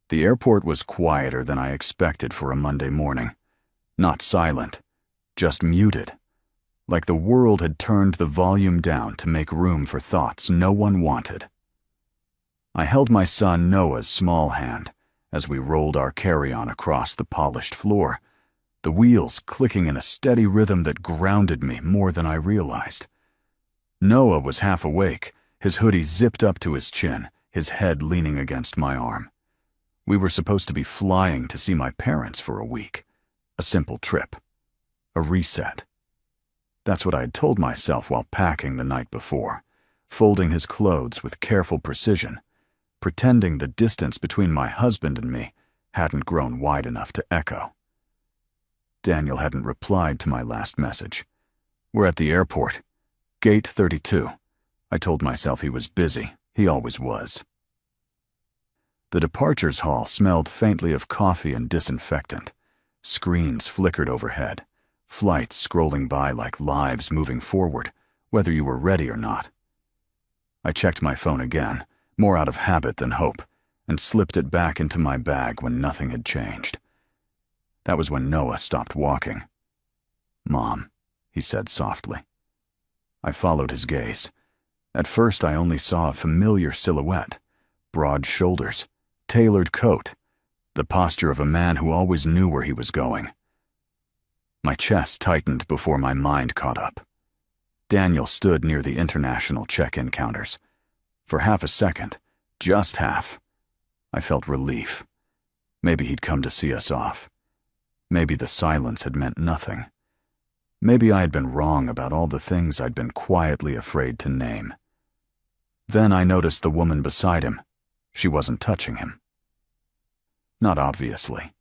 The airport was quieter than I expected for a Monday morning. Not silent, just muted, like the world had turned the volume down to make room for thoughts no one wanted. I held my son Noah's small hand as we rolled our carry-on across the polished floor, the wheels clicking in a steady rhythm that grounded me more than I realized. Noah was half awake, his hoodie zipped up to his chin, his head leaning against my arm. We were supposed to be flying to see my parents for a week. A simple trip. A reset. That's what I had told myself while packing the night before, folding his clothes with careful precision, pretending the distance between my husband and me hadn't grown wide enough to echo. Daniel hadn't replied to my last message. We're at the airport. Gate 32. I told myself he was busy. He always was. The departures hall smelled faintly of coffee and disinfectant. Screens flickered overhead, flights scrolling by like lives moving forward, whether you were ready or not. I checked my phone again, more out of habit than hope, and slipped it back into my bag when nothing had changed. That was when Noah stopped walking. "Mom," he said softly. I followed his gaze. At first I only saw a familiar silhouette, broad shoulders, tailored coat, the posture of a man who always knew where he was going. My chest tightened before my mind caught up. Daniel stood near the international check-in counters. For half a second, just half, I felt relief. Maybe he'd come to see us off. Maybe the silence had meant nothing. Maybe I had been wrong about all the things I'd been quietly afraid to name. Then I noticed the woman beside him. She wasn't touching him. Not obviously.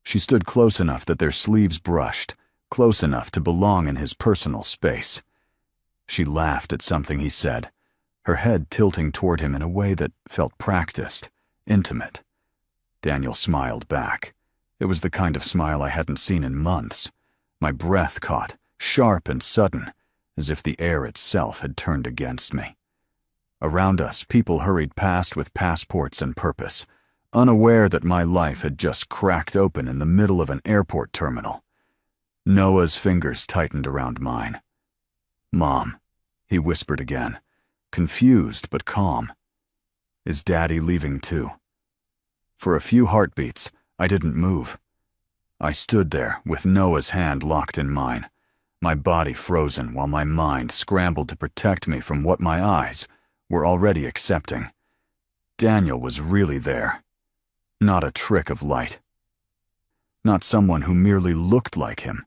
She stood close enough that their sleeves brushed, close enough to belong in his personal space. She laughed at something he said, her head tilting toward him in a way that felt practiced, intimate. Daniel smiled back. It was the kind of smile I hadn't seen in months. My breath caught, sharp and sudden, as if the air itself had turned against me. Around us, people hurried past with passports and purpose, unaware that my life had just cracked open in the middle of an airport terminal. Noah's fingers tightened around mine. "Mom," he whispered again, confused but calm. "Is Daddy leaving too?" For a few heartbeats, I didn't move. I stood there with Noah's hand locked in mine, my body frozen while my mind scrambled to protect me from what my eyes were already accepting. Daniel was really there. Not a trick of light. Not someone who merely looked like him.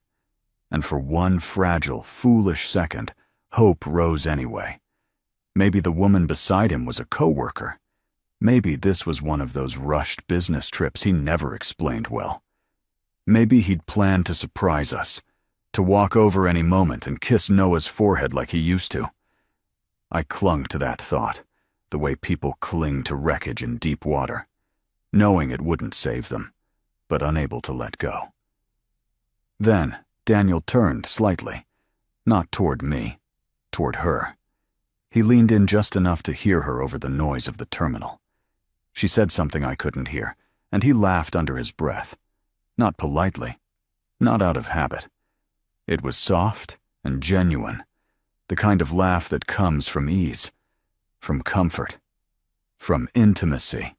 And for one fragile, foolish second, hope rose anyway. Maybe the woman beside him was a coworker. Maybe this was one of those rushed business trips he never explained well. Maybe he'd planned to surprise us, to walk over any moment and kiss Noah's forehead like he used to. I clung to that thought, the way people cling to wreckage in deep water, knowing it wouldn't save them, but unable to let go. Then Daniel turned slightly, not toward me, toward her. He leaned in just enough to hear her over the noise of the terminal. She said something I couldn't hear, and he laughed under his breath. Not politely, not out of habit. It was soft and genuine, the kind of laugh that comes from ease, from comfort, from intimacy.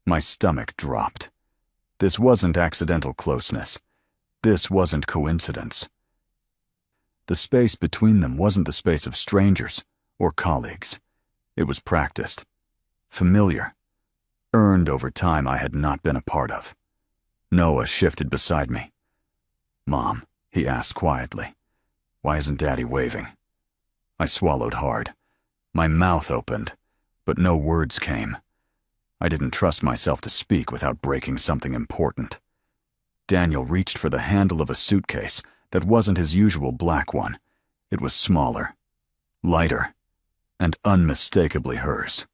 My stomach dropped. This wasn't accidental closeness. This wasn't coincidence. The space between them wasn't the space of strangers or colleagues. It was practiced, familiar, earned over time I had not been a part of. Noah shifted beside me. "Mom," he asked quietly, "why isn't Daddy waving?" I swallowed hard. My mouth opened, but no words came. I didn't trust myself to speak without breaking something important. Daniel reached for the handle of a suitcase that wasn't his usual black one. It was smaller, lighter, and unmistakably hers.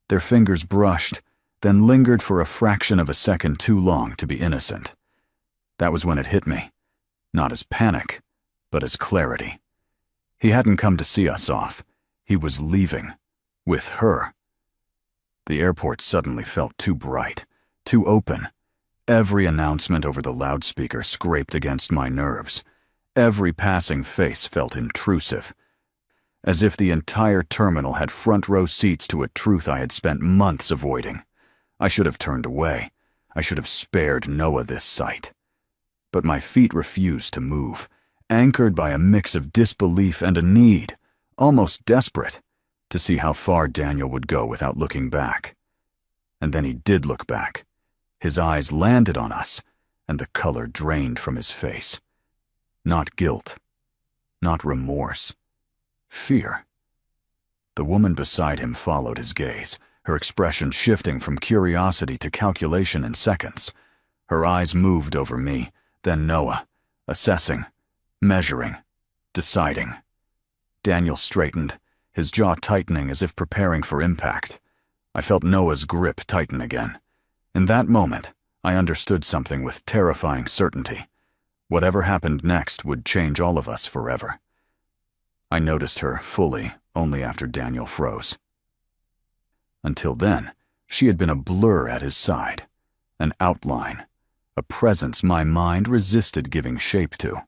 Their fingers brushed, then lingered for a fraction of a second too long to be innocent. That was when it hit me, not as panic, but as clarity. He hadn't come to see us off. He was leaving, with her. The airport suddenly felt too bright, too open. Every announcement over the loudspeaker scraped against my nerves. Every passing face felt intrusive, as if the entire terminal had front-row seats to a truth I had spent months avoiding. I should have turned away. I should have spared Noah this sight. But my feet refused to move, anchored by a mix of disbelief and a need, almost desperate, to see how far Daniel would go without looking back. And then he did look back. His eyes landed on us, and the color drained from his face. Not guilt, not remorse, fear. The woman beside him followed his gaze, her expression shifting from curiosity to calculation in seconds. Her eyes moved over me, then Noah, assessing, measuring, deciding. Daniel straightened, his jaw tightening as if preparing for impact. I felt Noah's grip tighten again. In that moment, I understood something with terrifying certainty. Whatever happened next would change all of us forever. I noticed her fully only after Daniel froze. Until then, she had been a blur at his side, an outline, a presence my mind resisted giving shape to.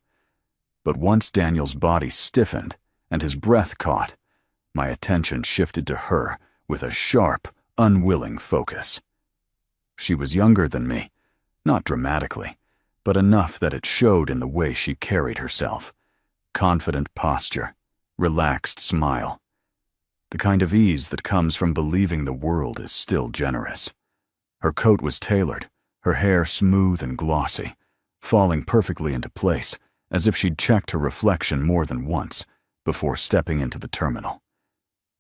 But once Daniel's body stiffened and his breath caught, my attention shifted to her with a sharp, unwilling focus. She was younger than me, not dramatically, but enough that it showed in the way she carried herself. Confident posture, relaxed smile. The kind of ease that comes from believing the world is still generous. Her coat was tailored, her hair smooth and glossy, falling perfectly into place, as if she'd checked her reflection more than once before stepping into the terminal.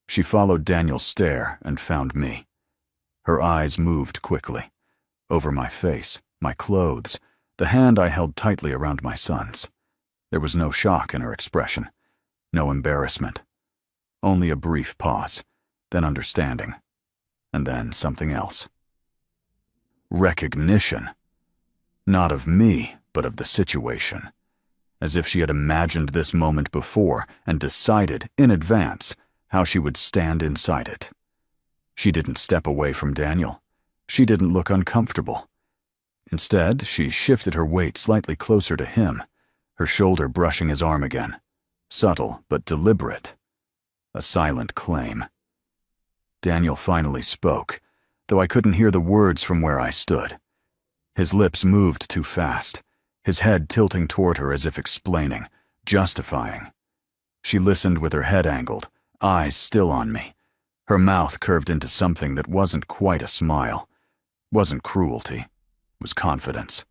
She followed Daniel's stare and found me. Her eyes moved quickly, over my face, my clothes, the hand I held tightly around my son's. There was no shock in her expression, no embarrassment. Only a brief pause, then understanding, and then something else. Recognition. Not of me, but of the situation. As if she had imagined this moment before and decided, in advance, how she would stand inside it. She didn't step away from Daniel. She didn't look uncomfortable. Instead, she shifted her weight slightly closer to him, her shoulder brushing his arm again. Subtle but deliberate. A silent claim. Daniel finally spoke, though I couldn't hear the words from where I stood. His lips moved too fast, his head tilting toward her as if explaining, justifying. She listened with her head angled, eyes still on me. Her mouth curved into something that wasn't quite a smile, wasn't cruelty, was confidence.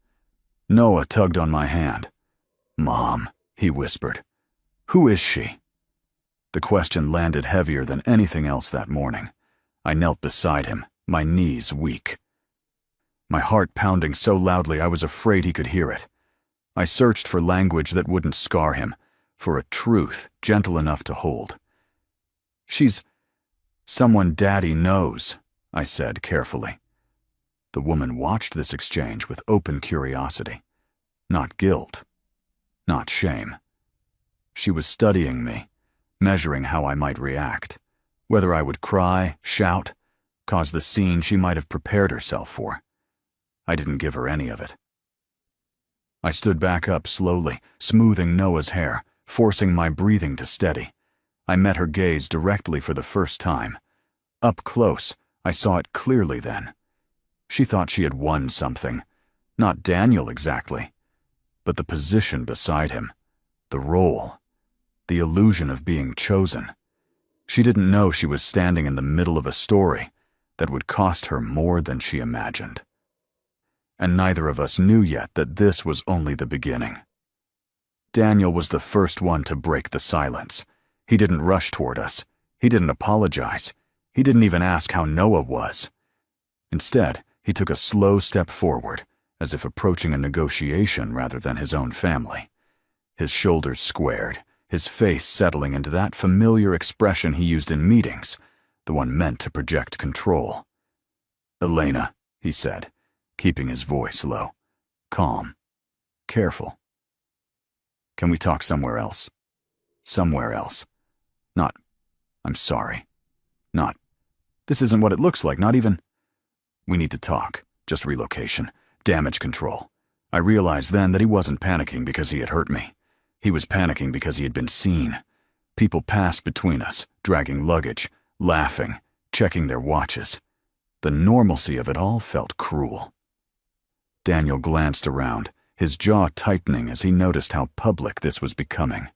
Noah tugged on my hand. "Mom," he whispered. "Who is she?" The question landed heavier than anything else that morning. I knelt beside him, my knees weak. My heart pounding so loudly I was afraid he could hear it. I searched for language that wouldn't scar him, for a truth gentle enough to hold. "She's someone Daddy knows," I said carefully. The woman watched this exchange with open curiosity. Not guilt, not shame. She was studying me, measuring how I might react, whether I would cry, shout, cause the scene she might have prepared herself for. I didn't give her any of it. I stood back up slowly, smoothing Noah's hair, forcing my breathing to steady. I met her gaze directly for the first time. Up close, I saw it clearly then. She thought she had won something. Not Daniel exactly, but the position beside him, the role, the illusion of being chosen. She didn't know she was standing in the middle of a story that would cost her more than she imagined. And neither of us knew yet that this was only the beginning. Daniel was the first one to break the silence. He didn't rush toward us. He didn't apologize. He didn't even ask how Noah was. Instead, he took a slow step forward, as if approaching a negotiation rather than his own family. His shoulders squared, his face settling into that familiar expression he used in meetings, the one meant to project control. "Elena," he said, keeping his voice low, calm, careful. "Can we talk somewhere else? Somewhere else. Not, I'm sorry. Not This isn't what it looks like, not even. We need to talk. Just relocation. Damage control. I realized then that he wasn't panicking because he had hurt me. He was panicking because he had been seen. People passed between us, dragging luggage, laughing, checking their watches. The normalcy of it all felt cruel. Daniel glanced around, his jaw tightening as he noticed how public this was becoming.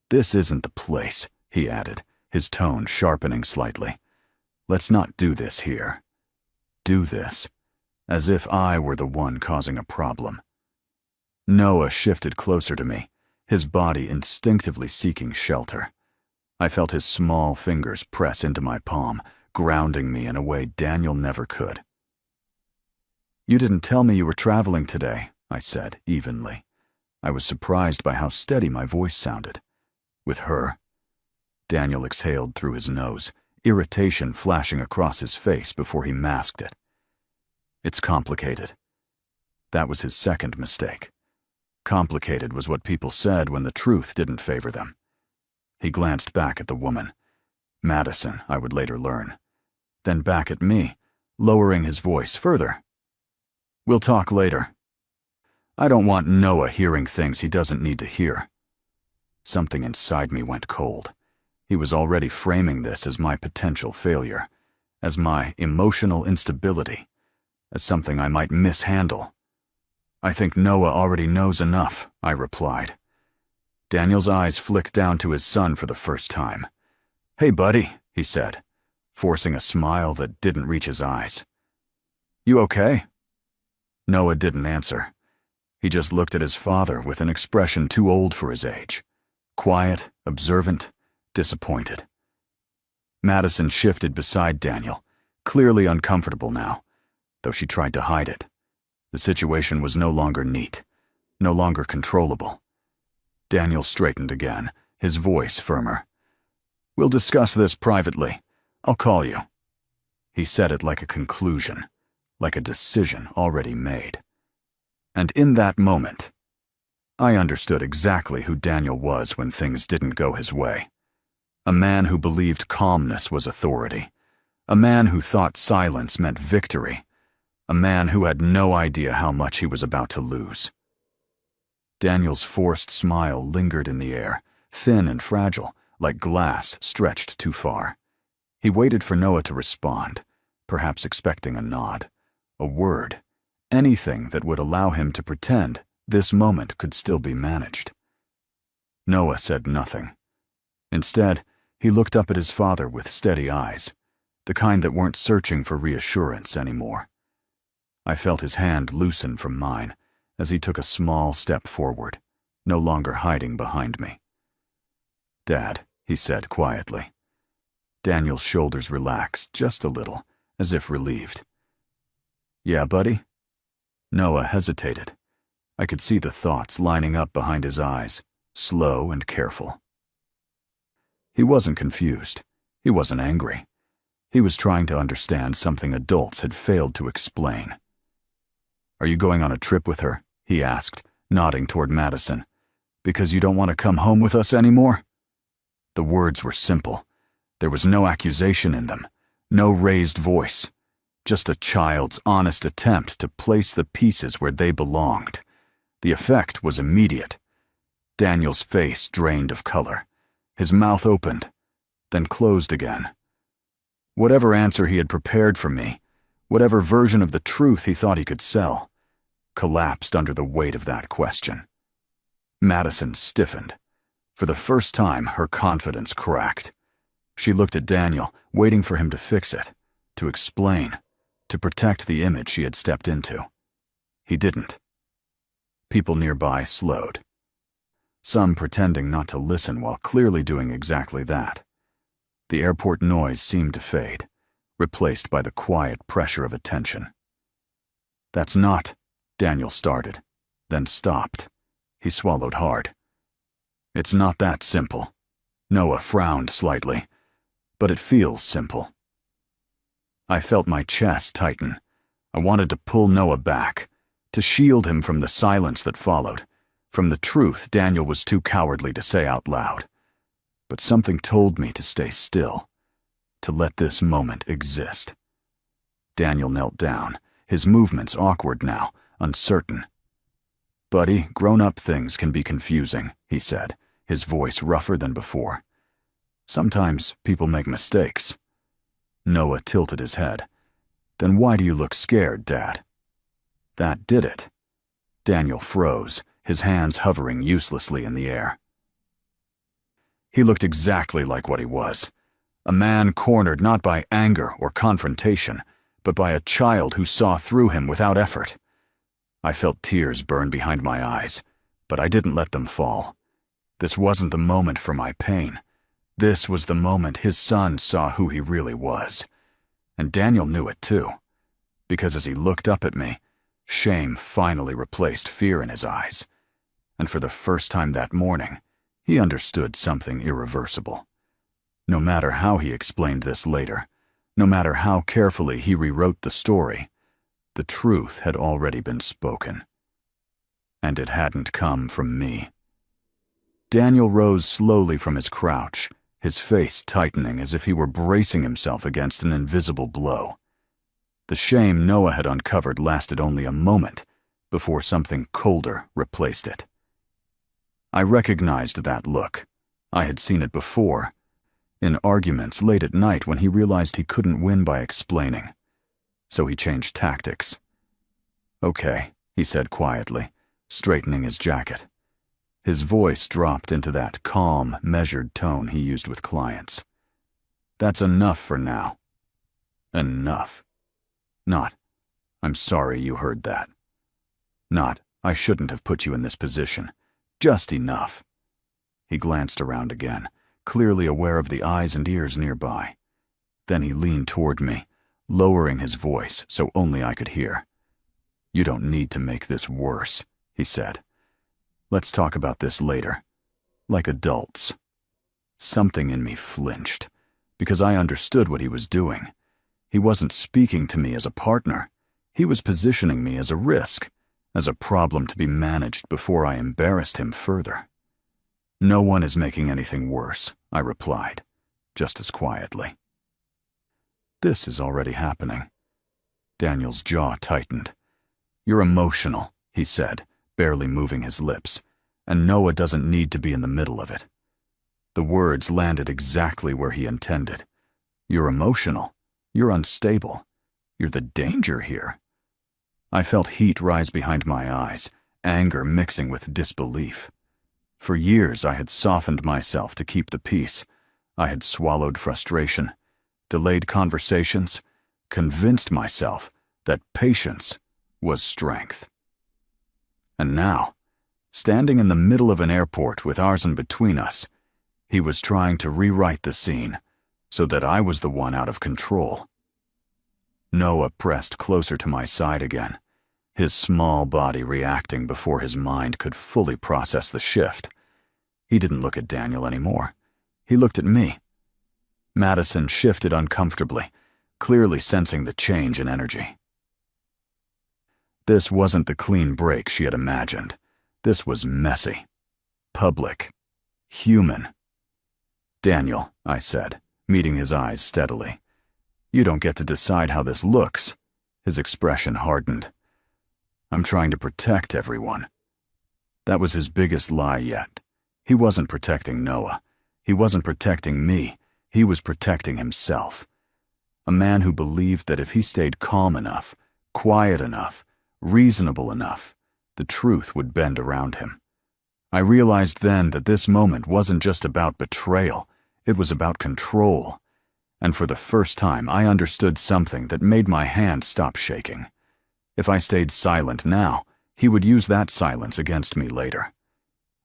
"This isn't the place," he added, his tone sharpening slightly. "Let's not do this here. Do this, as if I were the one causing a problem." Noah shifted closer to me, his body instinctively seeking shelter. I felt his small fingers press into my palm, grounding me in a way Daniel never could. "You didn't tell me you were traveling today," I said evenly. I was surprised by how steady my voice sounded. "With her?" Daniel exhaled through his nose, irritation flashing across his face before he masked it. "It's complicated." That was his second mistake. Complicated was what people said when the truth didn't favor them. He glanced back at the woman. Madison, I would later learn. Then back at me, lowering his voice further. "We'll talk later. I don't want Noah hearing things he doesn't need to hear." Something inside me went cold. He was already framing this as my potential failure, as my emotional instability, as something I might mishandle. "I think Noah already knows enough," I replied. Daniel's eyes flicked down to his son for the first time. "Hey, buddy," he said, forcing a smile that didn't reach his eyes. "You okay?" Noah didn't answer. He just looked at his father with an expression too old for his age. Quiet, observant, disappointed. Madison shifted beside Daniel, clearly uncomfortable now, though she tried to hide it. The situation was no longer neat, no longer controllable. Daniel straightened again, his voice firmer. "We'll discuss this privately. I'll call you." He said it like a conclusion, like a decision already made. And in that moment, I understood exactly who Daniel was when things didn't go his way. A man who believed calmness was authority. A man who thought silence meant victory. A man who had no idea how much he was about to lose. Daniel's forced smile lingered in the air, thin and fragile, like glass stretched too far. He waited for Noah to respond, perhaps expecting a nod, a word, anything that would allow him to pretend this moment could still be managed. Noah said nothing. Instead, he looked up at his father with steady eyes, the kind that weren't searching for reassurance anymore. I felt his hand loosen from mine as he took a small step forward, no longer hiding behind me. "Dad," he said quietly. Daniel's shoulders relaxed just a little, as if relieved. "Yeah, buddy?" Noah hesitated. I could see the thoughts lining up behind his eyes, slow and careful. He wasn't confused. He wasn't angry. He was trying to understand something adults had failed to explain. "Are you going on a trip with her?" he asked, nodding toward Madison. "Because you don't want to come home with us anymore?" The words were simple. There was no accusation in them, no raised voice, just a child's honest attempt to place the pieces where they belonged. The effect was immediate. Daniel's face drained of color. His mouth opened, then closed again. Whatever answer he had prepared for me, whatever version of the truth he thought he could sell, collapsed under the weight of that question. Madison stiffened. For the first time, her confidence cracked. She looked at Daniel, waiting for him to fix it, to explain, to protect the image she had stepped into. He didn't. People nearby slowed, some pretending not to listen while clearly doing exactly that. The airport noise seemed to fade, replaced by the quiet pressure of attention. "That's not," Daniel started, then stopped. He swallowed hard. "It's not that simple." Noah frowned slightly. "But it feels simple." I felt my chest tighten. I wanted to pull Noah back, to shield him from the silence that followed, from the truth Daniel was too cowardly to say out loud. But something told me to stay still. to let this moment exist. Daniel knelt down, his movements awkward now, uncertain. "Buddy, grown-up things can be confusing," he said, his voice rougher than before. "Sometimes people make mistakes." Noah tilted his head. "Then why do you look scared, Dad?" That did it. Daniel froze, his hands hovering uselessly in the air. He looked exactly like what he was. A man cornered not by anger or confrontation, but by a child who saw through him without effort. I felt tears burn behind my eyes, but I didn't let them fall. This wasn't the moment for my pain. This was the moment his son saw who he really was. And Daniel knew it too, because as he looked up at me, shame finally replaced fear in his eyes. And for the first time that morning, he understood something irreversible. No matter how he explained this later, no matter how carefully he rewrote the story, the truth had already been spoken. And it hadn't come from me. Daniel rose slowly from his crouch, his face tightening as if he were bracing himself against an invisible blow. The shame Noah had uncovered lasted only a moment before something colder replaced it. I recognized that look. I had seen it before, in arguments late at night when he realized he couldn't win by explaining. So he changed tactics. "Okay," he said quietly, straightening his jacket. His voice dropped into that calm, measured tone he used with clients. "That's enough for now." Enough. Not, "I'm sorry you heard that." Not, "I shouldn't have put you in this position." Just enough. He glanced around again, clearly aware of the eyes and ears nearby. Then he leaned toward me, lowering his voice so only I could hear. "You don't need to make this worse," he said. "Let's talk about this later, like adults." Something in me flinched, because I understood what he was doing. He wasn't speaking to me as a partner. He was positioning me as a risk, as a problem to be managed before I embarrassed him further. "No one is making anything worse," I replied, just as quietly. "This is already happening." Daniel's jaw tightened. "You're emotional," he said, barely moving his lips, "and Noah doesn't need to be in the middle of it." The words landed exactly where he intended. "You're emotional. You're unstable. You're the danger here." I felt heat rise behind my eyes, anger mixing with disbelief. For years I had softened myself to keep the peace. I had swallowed frustration, delayed conversations, convinced myself that patience was strength. And now, standing in the middle of an airport with Arsen between us, he was trying to rewrite the scene so that I was the one out of control. Noah pressed closer to my side again, his small body reacting before his mind could fully process the shift. He didn't look at Daniel anymore. He looked at me. Madison shifted uncomfortably, clearly sensing the change in energy. This wasn't the clean break she had imagined. This was messy, public, human. "Daniel," I said, meeting his eyes steadily, "you don't get to decide how this looks." His expression hardened. "I'm trying to protect everyone." That was his biggest lie yet. He wasn't protecting Noah. He wasn't protecting me. He was protecting himself. A man who believed that if he stayed calm enough, quiet enough, reasonable enough, the truth would bend around him. I realized then that this moment wasn't just about betrayal, it was about control. And for the first time, I understood something that made my hand stop shaking. If I stayed silent now, he would use that silence against me later.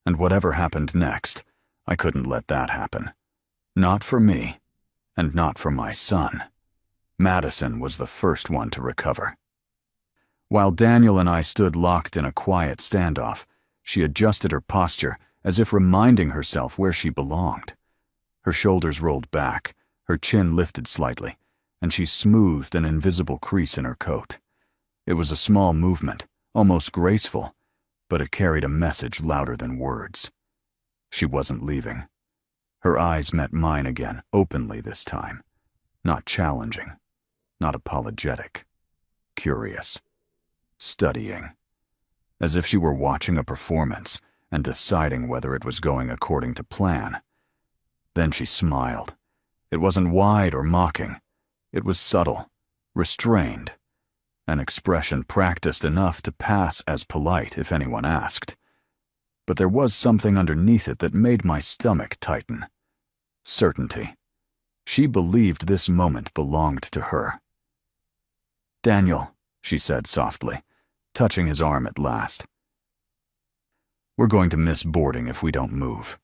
And whatever happened next, I couldn't let that happen. Not for me, and not for my son. Madison was the first one to recover. While Daniel and I stood locked in a quiet standoff, she adjusted her posture as if reminding herself where she belonged. Her shoulders rolled back, her chin lifted slightly, and she smoothed an invisible crease in her coat. It was a small movement, almost graceful, but it carried a message louder than words. She wasn't leaving. Her eyes met mine again, openly this time. Not challenging, not apologetic. Curious. Studying. As if she were watching a performance and deciding whether it was going according to plan. Then she smiled. It wasn't wide or mocking. It was subtle, restrained, an expression practiced enough to pass as polite if anyone asked. But there was something underneath it that made my stomach tighten. Certainty. She believed this moment belonged to her. "Daniel," she said softly, touching his arm at last. "We're going to miss boarding if we don't move."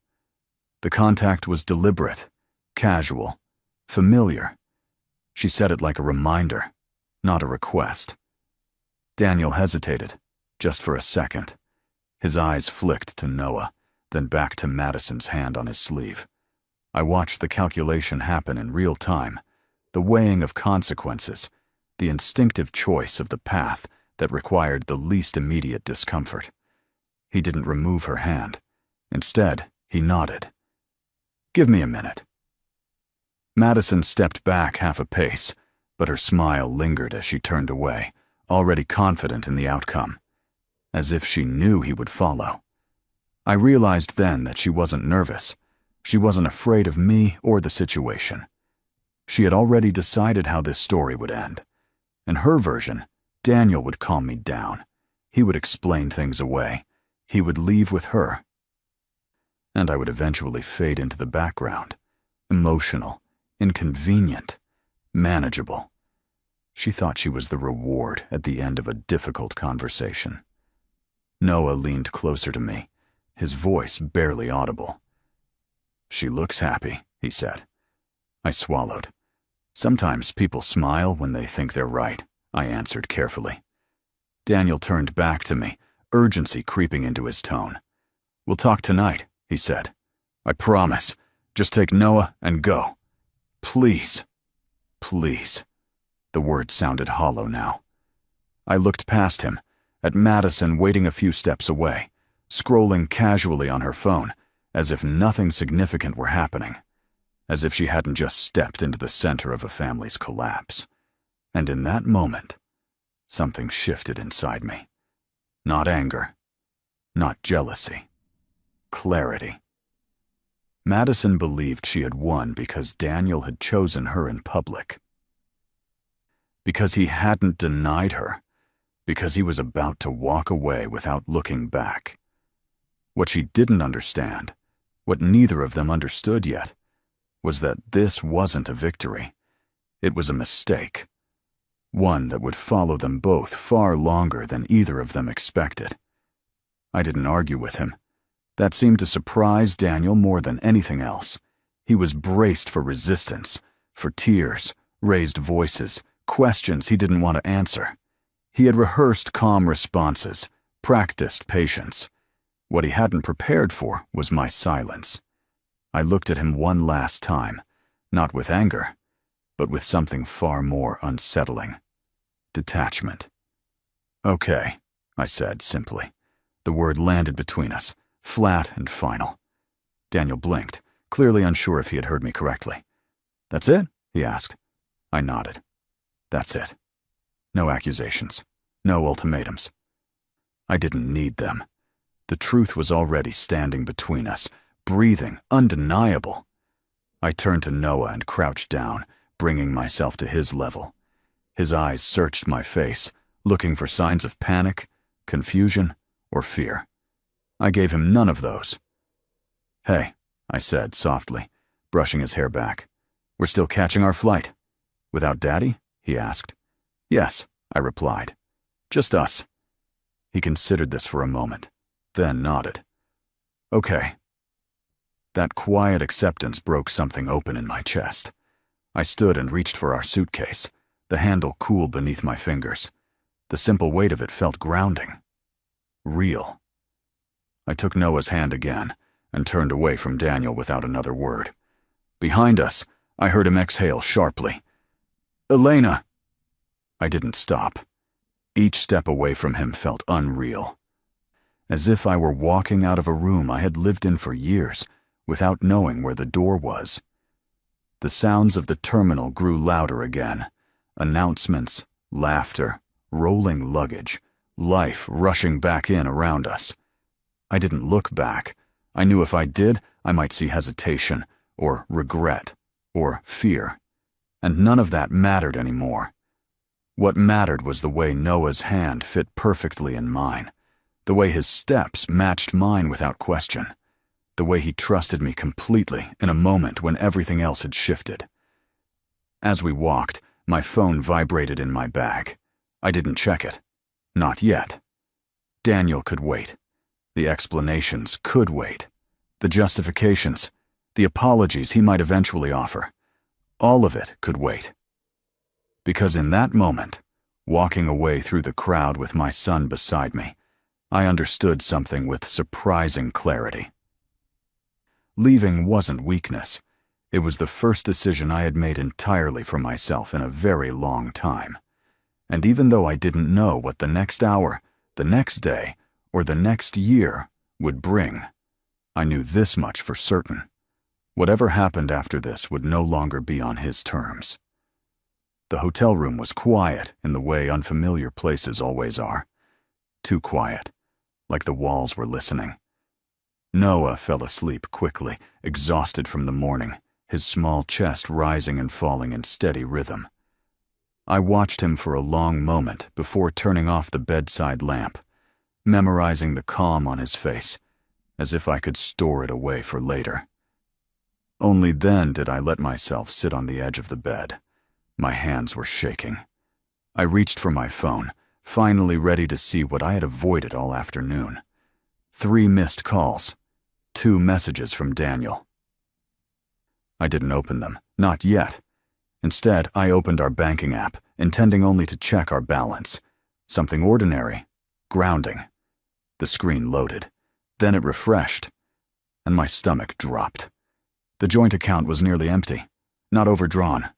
The contact was deliberate, casual, familiar. She said it like a reminder, not a request. Daniel hesitated, just for a second. His eyes flicked to Noah, then back to Madison's hand on his sleeve. I watched the calculation happen in real time, the weighing of consequences, the instinctive choice of the path that required the least immediate discomfort. He didn't remove her hand. Instead, he nodded. "Give me a minute." Madison stepped back half a pace, but her smile lingered as she turned away, already confident in the outcome, as if she knew he would follow. I realized then that she wasn't nervous. She wasn't afraid of me or the situation. She had already decided how this story would end. In her version, Daniel would calm me down. He would explain things away. He would leave with her. And I would eventually fade into the background, emotional, inconvenient, manageable. She thought she was the reward at the end of a difficult conversation. Noah leaned closer to me, his voice barely audible. "She looks happy," he said. I swallowed. "Sometimes people smile when they think they're right," I answered carefully. Daniel turned back to me, urgency creeping into his tone. "We'll talk tonight," he said. "I promise. Just take Noah and go. Please. Please." The words sounded hollow now. I looked past him, at Madison waiting a few steps away, scrolling casually on her phone, as if nothing significant were happening, as if she hadn't just stepped into the center of a family's collapse. And in that moment, something shifted inside me. Not anger, not jealousy, clarity. Madison believed she had won because Daniel had chosen her in public. Because he hadn't denied her. Because he was about to walk away without looking back. What she didn't understand, what neither of them understood yet, was that this wasn't a victory. It was a mistake. One that would follow them both far longer than either of them expected. I didn't argue with him. That seemed to surprise Daniel more than anything else. He was braced for resistance, for tears, raised voices, questions he didn't want to answer. He had rehearsed calm responses, practiced patience. What he hadn't prepared for was my silence. I looked at him one last time, not with anger, but with something far more unsettling. Detachment. "Okay," I said simply. The word landed between us, flat and final. Daniel blinked, clearly unsure if he had heard me correctly. "That's it?" he asked. I nodded. "That's it. No accusations. No ultimatums." I didn't need them. The truth was already standing between us, breathing, undeniable. I turned to Noah and crouched down, bringing myself to his level. His eyes searched my face, looking for signs of panic, confusion, or fear. I gave him none of those. "Hey," I said softly, brushing his hair back. "We're still catching our flight." "Without Daddy?" he asked. "Yes," I replied. "Just us." He considered this for a moment, then nodded. "Okay." That quiet acceptance broke something open in my chest. I stood and reached for our suitcase, the handle cool beneath my fingers. The simple weight of it felt grounding. Real. I took Noah's hand again and turned away from Daniel without another word. Behind us, I heard him exhale sharply. "Elena!" I didn't stop. Each step away from him felt unreal. As if I were walking out of a room I had lived in for years, without knowing where the door was. The sounds of the terminal grew louder again. Announcements, laughter, rolling luggage, life rushing back in around us. I didn't look back. I knew if I did, I might see hesitation, or regret, or fear. And none of that mattered anymore. What mattered was the way Noah's hand fit perfectly in mine, the way his steps matched mine without question, the way he trusted me completely in a moment when everything else had shifted. As we walked, my phone vibrated in my bag. I didn't check it. Not yet. Daniel could wait. The explanations could wait. The justifications, the apologies he might eventually offer. All of it could wait. Because in that moment, walking away through the crowd with my son beside me, I understood something with surprising clarity. Leaving wasn't weakness. It was the first decision I had made entirely for myself in a very long time. And even though I didn't know what the next hour, the next day, or the next year would bring, I knew this much for certain. Whatever happened after this would no longer be on his terms. The hotel room was quiet in the way unfamiliar places always are. Too quiet, like the walls were listening. Noah fell asleep quickly, exhausted from the morning, his small chest rising and falling in steady rhythm. I watched him for a long moment before turning off the bedside lamp, memorizing the calm on his face, as if I could store it away for later. Only then did I let myself sit on the edge of the bed. My hands were shaking. I reached for my phone, finally ready to see what I had avoided all afternoon. 3 missed calls. 2 messages from Daniel. I didn't open them, not yet. Instead, I opened our banking app, intending only to check our balance. Something ordinary, grounding. The screen loaded. Then it refreshed, and my stomach dropped. The joint account was nearly empty, not overdrawn,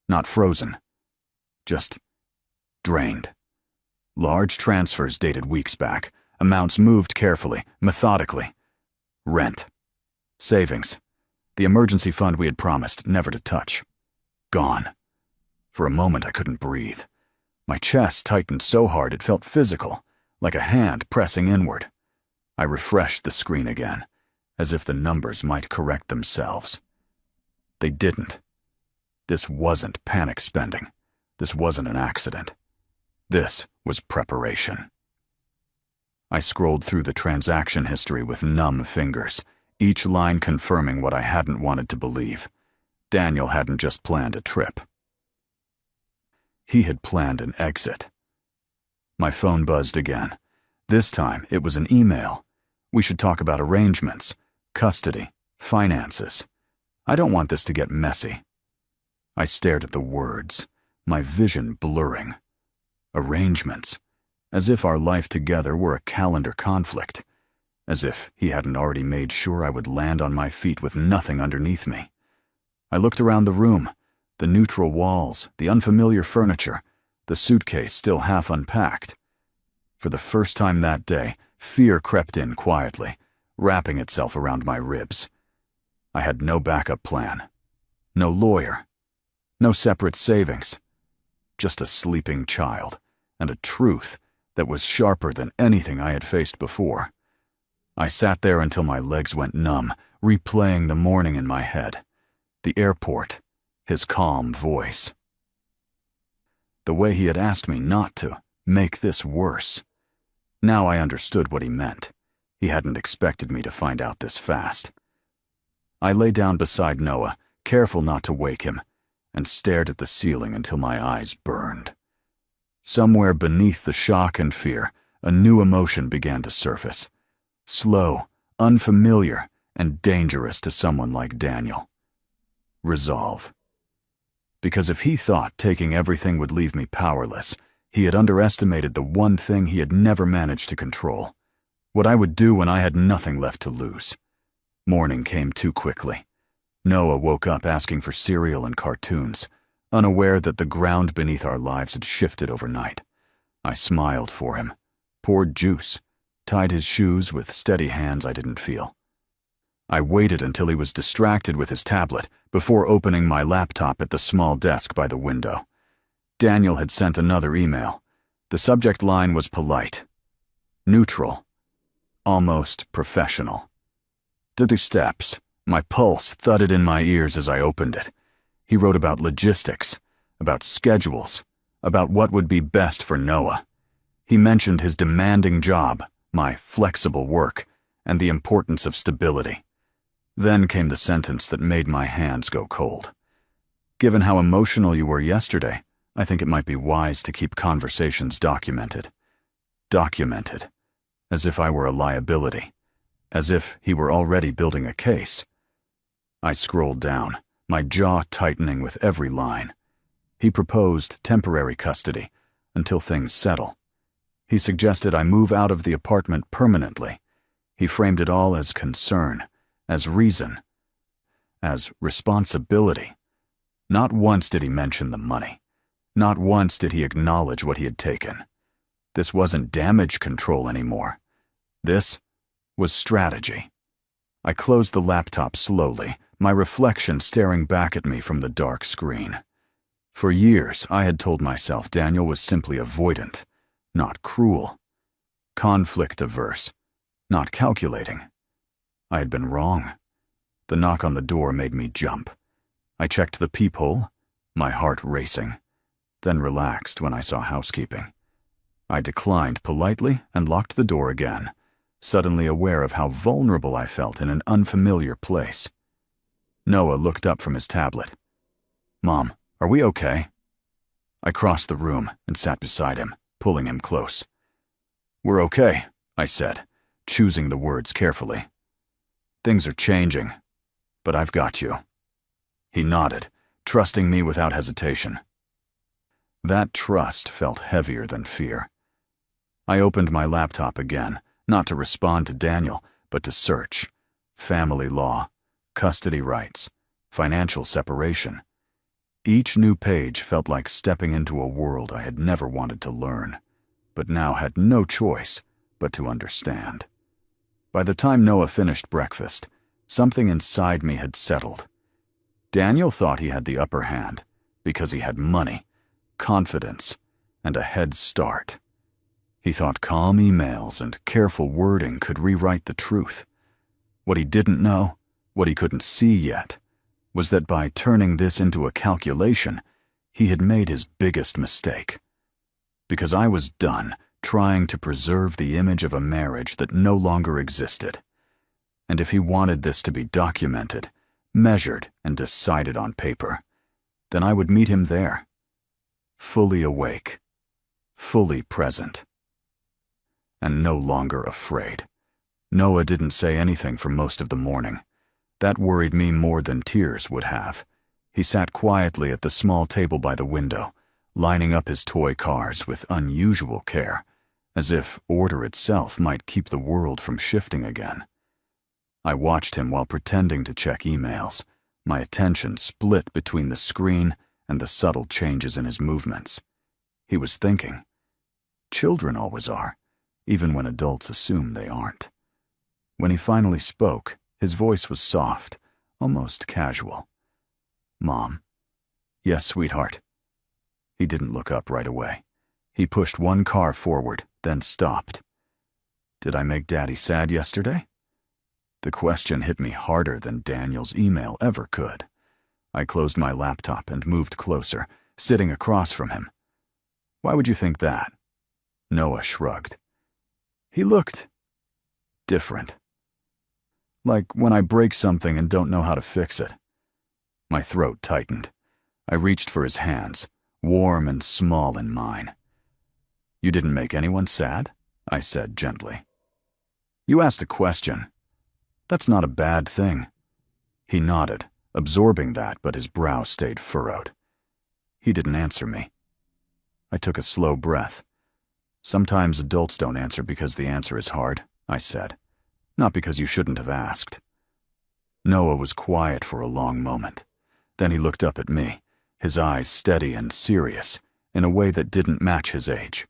not frozen, just drained. Large transfers dated weeks back, amounts moved carefully, methodically. Rent, savings, the emergency fund we had promised never to touch. Gone. For a moment I couldn't breathe. My chest tightened so hard it felt physical, like a hand pressing inward. I refreshed the screen again, as if the numbers might correct themselves. They didn't. This wasn't panic spending. This wasn't an accident. This was preparation. I scrolled through the transaction history with numb fingers, each line confirming what I hadn't wanted to believe. Daniel hadn't just planned a trip. He had planned an exit. My phone buzzed again. This time it was an email. We should talk about arrangements, custody, finances. I don't want this to get messy. I stared at the words, my vision blurring. Arrangements. As if our life together were a calendar conflict. As if he hadn't already made sure I would land on my feet with nothing underneath me. I looked around the room, the neutral walls, the unfamiliar furniture, the suitcase still half unpacked. For the first time that day, fear crept in quietly, wrapping itself around my ribs. I had no backup plan, no lawyer, no separate savings, just a sleeping child and a truth that was sharper than anything I had faced before. I sat there until my legs went numb, replaying the morning in my head. The airport, his calm voice. The way he had asked me not to make this worse. Now I understood what he meant. He hadn't expected me to find out this fast. I lay down beside Noah, careful not to wake him, and stared at the ceiling until my eyes burned. Somewhere beneath the shock and fear, a new emotion began to surface. Slow, unfamiliar, and dangerous to someone like Daniel. Resolve. Because if he thought taking everything would leave me powerless, he had underestimated the one thing he had never managed to control. What I would do when I had nothing left to lose. Morning came too quickly. Noah woke up asking for cereal and cartoons, unaware that the ground beneath our lives had shifted overnight. I smiled for him, poured juice, tied his shoes with steady hands I didn't feel. I waited until he was distracted with his tablet before opening my laptop at the small desk by the window. Daniel had sent another email. The subject line was polite, neutral, almost professional. 2 steps. My pulse thudded in my ears as I opened it. He wrote about logistics, about schedules, about what would be best for Noah. He mentioned his demanding job, my flexible work, and the importance of stability. Then came the sentence that made my hands go cold. Given how emotional you were yesterday, I think it might be wise to keep conversations documented. Documented. As if I were a liability. As if he were already building a case. I scrolled down, my jaw tightening with every line. He proposed temporary custody until things settle. He suggested I move out of the apartment permanently. He framed it all as concern, as reason, as responsibility. Not once did he mention the money. Not once did he acknowledge what he had taken. This wasn't damage control anymore. This was strategy. I closed the laptop slowly, my reflection staring back at me from the dark screen. For years, I had told myself Daniel was simply avoidant, not cruel. Conflict-averse, not calculating. I had been wrong. The knock on the door made me jump. I checked the peephole, my heart racing, then relaxed when I saw housekeeping. I declined politely and locked the door again, suddenly aware of how vulnerable I felt in an unfamiliar place. Noah looked up from his tablet. "Mom, are we okay?" I crossed the room and sat beside him, pulling him close. "We're okay," I said, choosing the words carefully. "Things are changing, but I've got you." He nodded, trusting me without hesitation. That trust felt heavier than fear. I opened my laptop again, not to respond to Daniel, but to search. Family law, custody rights, financial separation. Each new page felt like stepping into a world I had never wanted to learn, but now had no choice but to understand. By the time Noah finished breakfast, something inside me had settled. Daniel thought he had the upper hand because he had money, confidence, and a head start. He thought calm emails and careful wording could rewrite the truth. What he didn't know, what he couldn't see yet, was that by turning this into a calculation, he had made his biggest mistake. Because I was done trying to preserve the image of a marriage that no longer existed. And if he wanted this to be documented, measured, and decided on paper, then I would meet him there. Fully awake, fully present, and no longer afraid. Noah didn't say anything for most of the morning. That worried me more than tears would have. He sat quietly at the small table by the window, lining up his toy cars with unusual care, as if order itself might keep the world from shifting again. I watched him while pretending to check emails, my attention split between the screen and the subtle changes in his movements. He was thinking. Children always are, even when adults assume they aren't. When he finally spoke, his voice was soft, almost casual. "Mom." "Yes, sweetheart." He didn't look up right away. He pushed one car forward, then stopped. "Did I make Daddy sad yesterday?" The question hit me harder than Daniel's email ever could. I closed my laptop and moved closer, sitting across from him. "Why would you think that?" Noah shrugged. He looked different. Like when I break something and don't know how to fix it. My throat tightened. I reached for his hands, warm and small in mine. "You didn't make anyone sad?" I said gently. "You asked a question. That's not a bad thing." He nodded, absorbing that, but his brow stayed furrowed. He didn't answer me. I took a slow breath. "Sometimes adults don't answer because the answer is hard," I said. "Not because you shouldn't have asked." Noah was quiet for a long moment. Then he looked up at me, his eyes steady and serious, in a way that didn't match his age.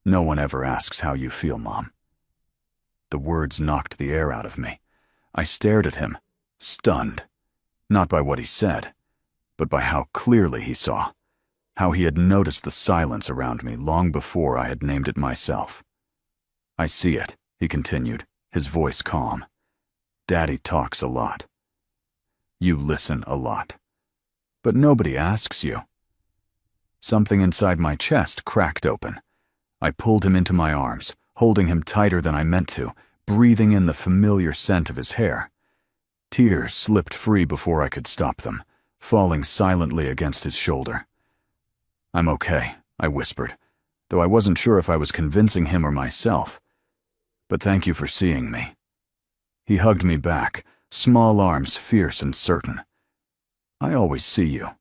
"No one ever asks how you feel, Mom." The words knocked the air out of me. I stared at him, stunned, not by what he said, but by how clearly he saw, how he had noticed the silence around me long before I had named it myself. "I see it," he continued, his voice calm. "Daddy talks a lot. You listen a lot. But nobody asks you." Something inside my chest cracked open. I pulled him into my arms, holding him tighter than I meant to, breathing in the familiar scent of his hair. Tears slipped free before I could stop them, falling silently against his shoulder. "I'm okay," I whispered, though I wasn't sure if I was convincing him or myself. "But thank you for seeing me." He hugged me back, small arms fierce and certain. "I always see you."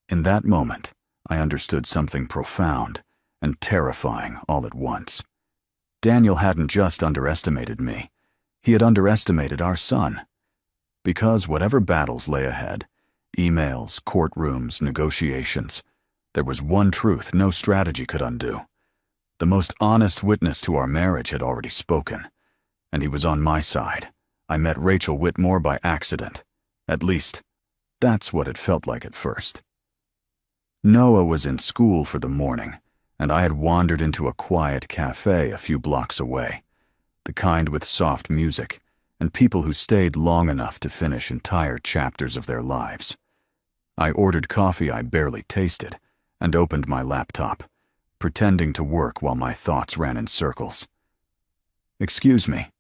In that moment, I understood something profound and terrifying all at once. Daniel hadn't just underestimated me. He had underestimated our son. Because whatever battles lay ahead, emails, courtrooms, negotiations, there was one truth no strategy could undo. The most honest witness to our marriage had already spoken, and he was on my side. I met Rachel Whitmore by accident. At least, that's what it felt like at first. Noah was in school for the morning, and I had wandered into a quiet cafe a few blocks away, the kind with soft music and people who stayed long enough to finish entire chapters of their lives. I ordered coffee I barely tasted and opened my laptop, pretending to work while my thoughts ran in circles. "Excuse me,"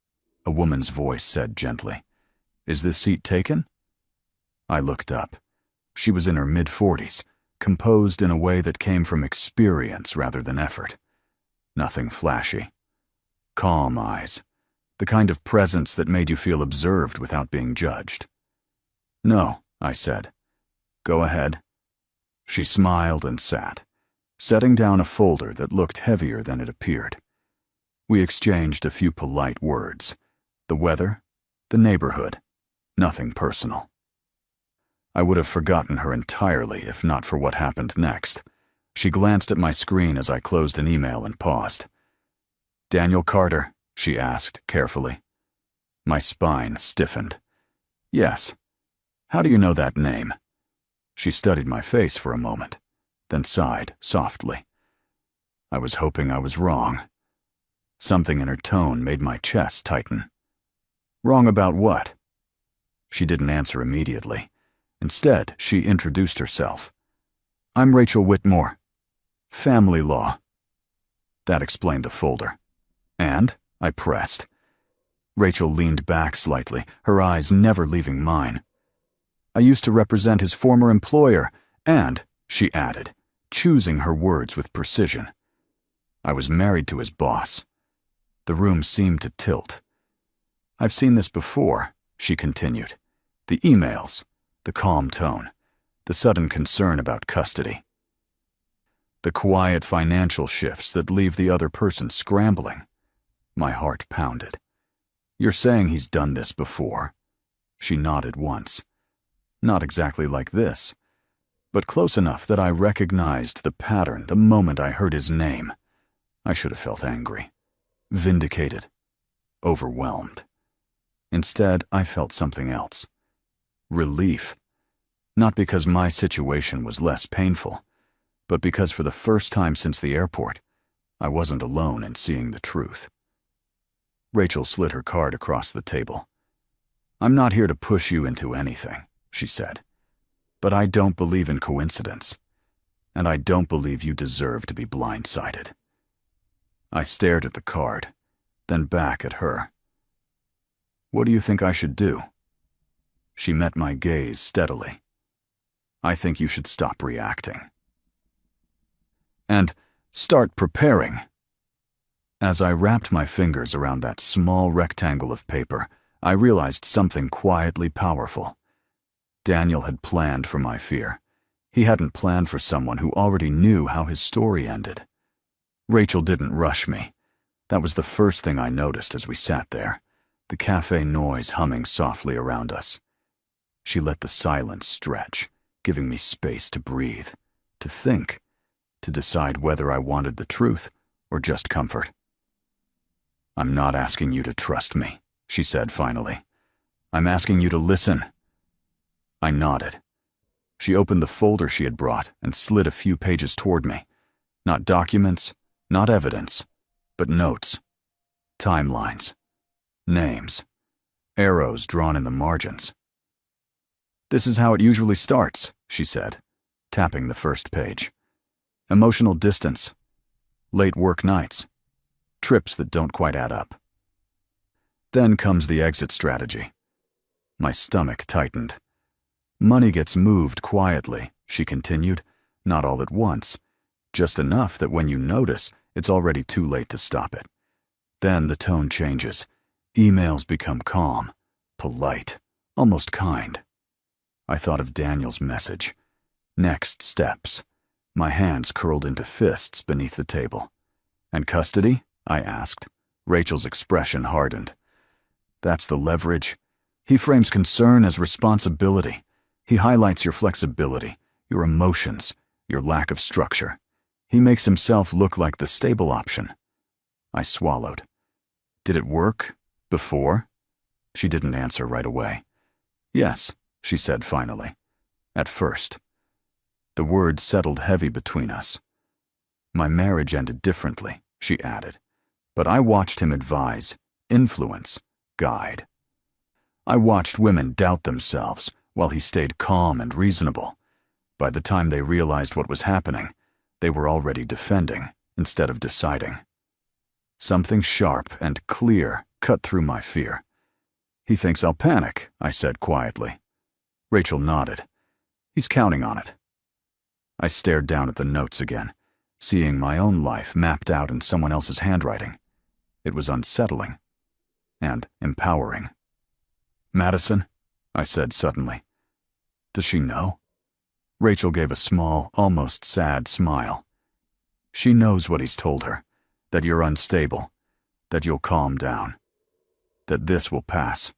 a woman's voice said gently. "Is this seat taken?" I looked up. She was in her mid-40s, composed in a way that came from experience rather than effort. Nothing flashy. Calm eyes, the kind of presence that made you feel observed without being judged. "No," I said. "Go ahead." She smiled and sat, setting down a folder that looked heavier than it appeared. We exchanged a few polite words. The weather, the neighborhood, nothing personal. I would have forgotten her entirely if not for what happened next. She glanced at my screen as I closed an email and paused. "Daniel Carter?" she asked carefully. My spine stiffened. "Yes. How do you know that name?" She studied my face for a moment, then sighed softly. I was hoping I was wrong. Something in her tone made my chest tighten. "Wrong about what?" She didn't answer immediately. Instead, she introduced herself. "I'm Rachel Whitmore. Family law." That explained the folder. "And?" I pressed. Rachel leaned back slightly, her eyes never leaving mine. "I used to represent his former employer, and," she added, choosing her words with precision, "I was married to his boss." The room seemed to tilt. "I've seen this before," she continued. "The emails, the calm tone, the sudden concern about custody. The quiet financial shifts that leave the other person scrambling." My heart pounded. "You're saying he's done this before?" She nodded once. "Not exactly like this, but close enough that I recognized the pattern the moment I heard his name. I should have felt angry, vindicated, overwhelmed. Instead, I felt something else. Relief. Not because my situation was less painful, but because for the first time since the airport, I wasn't alone in seeing the truth. Rachel slid her card across the table. "I'm not here to push you into anything," she said, "but I don't believe in coincidence, and I don't believe you deserve to be blindsided." I stared at the card, then back at her. "What do you think I should do?" She met my gaze steadily. "I think you should stop reacting. And start preparing." As I wrapped my fingers around that small rectangle of paper, I realized something quietly powerful. Daniel had planned for my fear. He hadn't planned for someone who already knew how his story ended. Rachel didn't rush me. That was the first thing I noticed as we sat there, the cafe noise humming softly around us. She let the silence stretch, giving me space to breathe, to think, to decide whether I wanted the truth or just comfort. "I'm not asking you to trust me," she said finally. I'm asking you to listen." I nodded. She opened the folder she had brought and slid a few pages toward me. Not documents, not evidence, but notes. Timelines. Names. Arrows drawn in the margins. "This is how it usually starts," she said, tapping the first page. "Emotional distance. Late work nights. Trips that don't quite add up. Then comes the exit strategy." My stomach tightened. "Money gets moved quietly," she continued, "not all at once, just enough that when you notice, it's already too late to stop it. Then the tone changes. Emails become calm, polite, almost kind." I thought of Daniel's message. Next steps. My hands curled into fists beneath the table. "And custody?" I asked. Rachel's expression hardened. "That's the leverage. He frames concern as responsibility. He highlights your flexibility, your emotions, your lack of structure. He makes himself look like the stable option." I swallowed. "Did it work? Before?" She didn't answer right away. "Yes," she said finally. "At first." The words settled heavy between us. "My marriage ended differently," she added. "But I watched him advise, influence, guide. I watched women doubt themselves while he stayed calm and reasonable. By the time they realized what was happening, they were already defending instead of deciding." Something sharp and clear cut through my fear. "He thinks I'll panic," I said quietly. Rachel nodded. "He's counting on it." I stared down at the notes again, seeing my own life mapped out in someone else's handwriting. It was unsettling and empowering. "Madison," I said suddenly. "Does she know?" Rachel gave a small, almost sad smile. "She knows what he's told her, that you're unstable, that you'll calm down, that this will pass."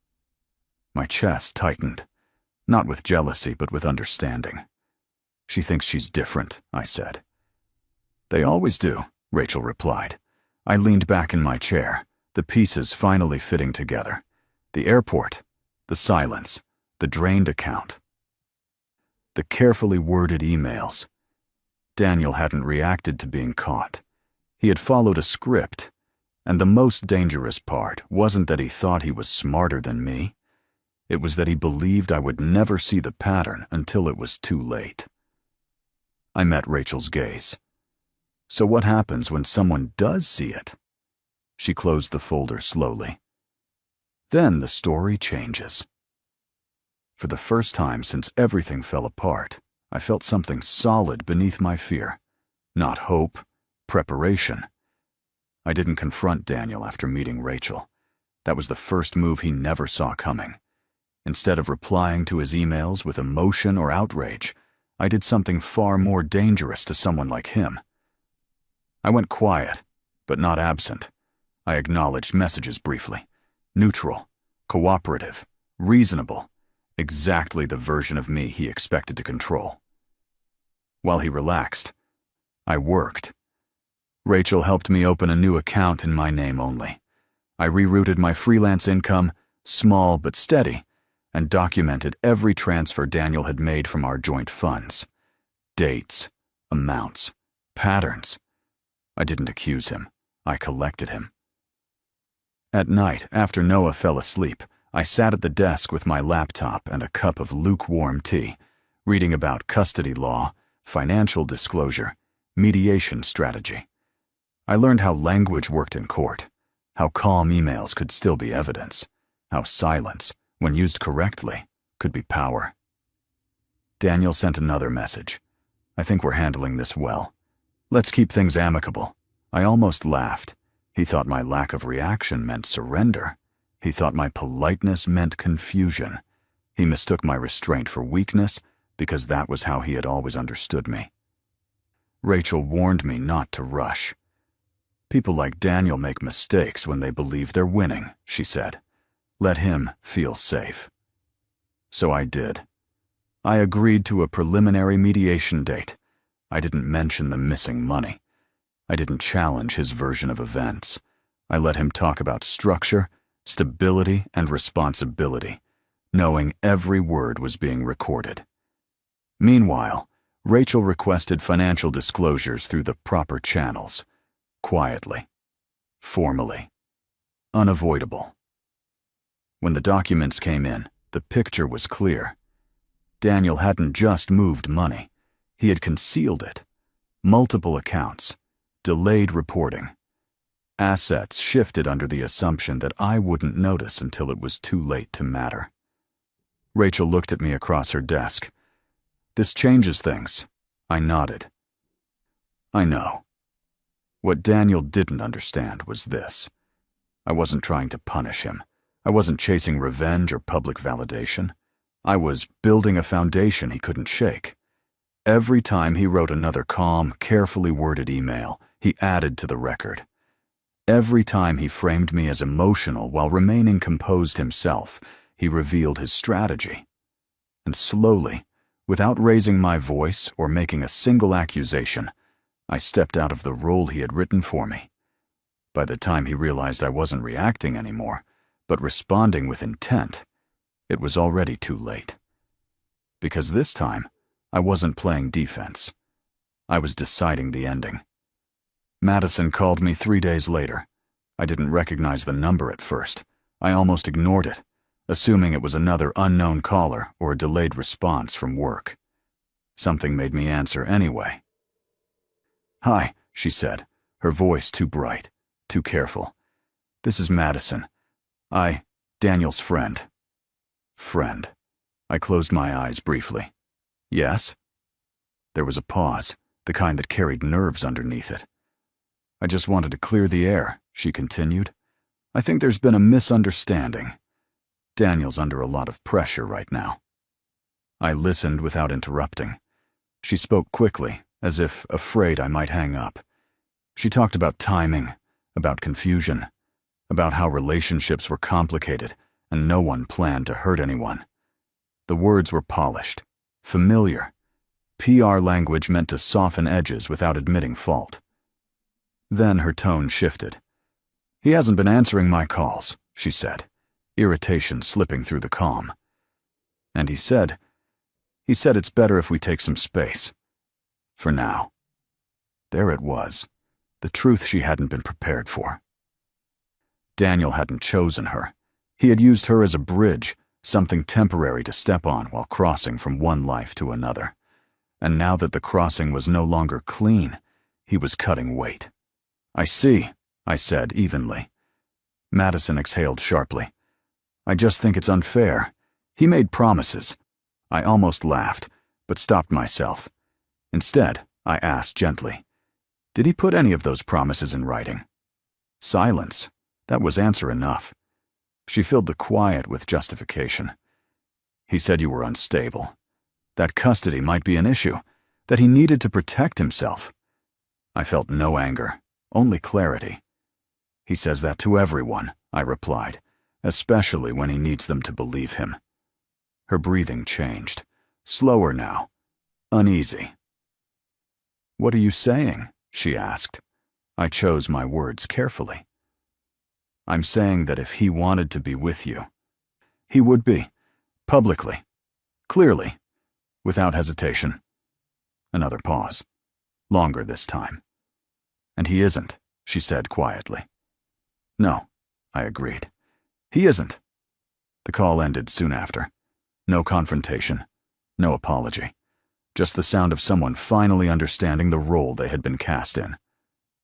My chest tightened, not with jealousy but with understanding. "She thinks she's different," I said. "They always do," Rachel replied. I leaned back in my chair, the pieces finally fitting together. The airport, the silence, the drained account. The carefully worded emails. Daniel hadn't reacted to being caught. He had followed a script, and the most dangerous part wasn't that he thought he was smarter than me. It was that he believed I would never see the pattern until it was too late. I met Rachel's gaze. "So what happens when someone does see it?" She closed the folder slowly. "Then the story changes." For the first time since everything fell apart, I felt something solid beneath my fear. Not hope, preparation. I didn't confront Daniel after meeting Rachel. That was the first move he never saw coming. Instead of replying to his emails with emotion or outrage, I did something far more dangerous to someone like him. I went quiet, but not absent. I acknowledged messages briefly. Neutral, cooperative, reasonable, exactly the version of me he expected to control. While he relaxed, I worked. Rachel helped me open a new account in my name only. I rerouted my freelance income, small but steady, and documented every transfer Daniel had made from our joint funds. Dates, amounts, patterns. I didn't accuse him. I collected him. At night, after Noah fell asleep, I sat at the desk with my laptop and a cup of lukewarm tea, reading about custody law, financial disclosure, mediation strategy. I learned how language worked in court, how calm emails could still be evidence, how silence, when used correctly, could be power. Daniel sent another message. "I think we're handling this well. Let's keep things amicable." I almost laughed. He thought my lack of reaction meant surrender. He thought my politeness meant confusion. He mistook my restraint for weakness because that was how he had always understood me. Rachel warned me not to rush. "People like Daniel make mistakes when they believe they're winning," she said. "Let him feel safe." So I did. I agreed to a preliminary mediation date. I didn't mention the missing money. I didn't challenge his version of events. I let him talk about structure, stability, and responsibility, knowing every word was being recorded. Meanwhile, Rachel requested financial disclosures through the proper channels, quietly, formally, unavoidable. When the documents came in, the picture was clear. Daniel hadn't just moved money. He had concealed it. Multiple accounts, delayed reporting. Assets shifted under the assumption that I wouldn't notice until it was too late to matter. Rachel looked at me across her desk. "This changes things." I nodded. "I know." What Daniel didn't understand was this. I wasn't trying to punish him. I wasn't chasing revenge or public validation. I was building a foundation he couldn't shake. Every time he wrote another calm, carefully worded email, he added to the record. Every time he framed me as emotional while remaining composed himself, he revealed his strategy. And slowly, without raising my voice or making a single accusation, I stepped out of the role he had written for me. By the time he realized I wasn't reacting anymore, but responding with intent, it was already too late. Because this time, I wasn't playing defense. I was deciding the ending. Madison called me 3 days later. I didn't recognize the number at first. I almost ignored it, assuming it was another unknown caller or a delayed response from work. Something made me answer anyway. "Hi," she said, her voice too bright, too careful. "This is Madison. Daniel's friend." Friend. I closed my eyes briefly. "Yes?" There was a pause, the kind that carried nerves underneath it. "I just wanted to clear the air," she continued. "I think there's been a misunderstanding. Daniel's under a lot of pressure right now." I listened without interrupting. She spoke quickly, as if afraid I might hang up. She talked about timing, about confusion, about how relationships were complicated and no one planned to hurt anyone. The words were polished, familiar. PR language meant to soften edges without admitting fault. Then her tone shifted. "He hasn't been answering my calls," she said, irritation slipping through the calm. "And he said it's better if we take some space. For now." There it was, the truth she hadn't been prepared for. Daniel hadn't chosen her. He had used her as a bridge, something temporary to step on while crossing from one life to another. And now that the crossing was no longer clean, he was cutting weight. "I see," I said evenly. Madison exhaled sharply. "I just think it's unfair. He made promises." I almost laughed, but stopped myself. Instead, I asked gently, "Did he put any of those promises in writing?" Silence. That was answer enough. She filled the quiet with justification. "He said you were unstable. That custody might be an issue, that he needed to protect himself." I felt no anger, only clarity. "He says that to everyone," I replied, "especially when he needs them to believe him." Her breathing changed, slower now, uneasy. "What are you saying?" she asked. I chose my words carefully. "I'm saying that if he wanted to be with you, he would be, publicly, clearly, without hesitation." Another pause, longer this time. "And he isn't," she said quietly. "No," I agreed. "He isn't." The call ended soon after. No confrontation, no apology. Just the sound of someone finally understanding the role they had been cast in.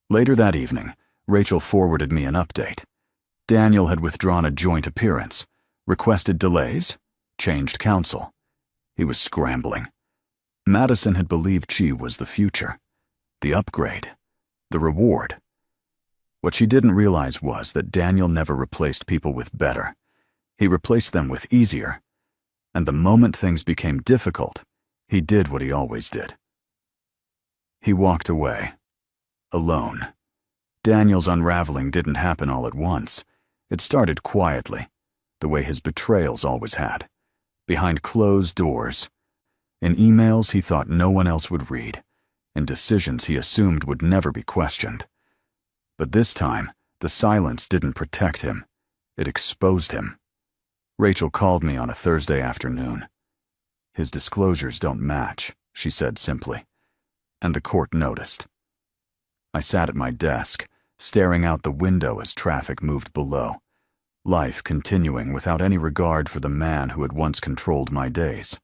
Later that evening, Rachel forwarded me an update. Daniel had withdrawn a joint appearance, requested delays, changed counsel. He was scrambling. Madison had believed she was the future, the upgrade, the reward. What she didn't realize was that Daniel never replaced people with better. He replaced them with easier. And the moment things became difficult, he did what he always did. He walked away, alone. Daniel's unraveling didn't happen all at once. It started quietly, the way his betrayals always had, behind closed doors, in emails he thought no one else would read, in decisions he assumed would never be questioned. But this time, the silence didn't protect him. It exposed him. Rachel called me on a Thursday afternoon. "His disclosures don't match," she said simply, and the court noticed. I sat at my desk, staring out the window as traffic moved below, life continuing without any regard for the man who had once controlled my days.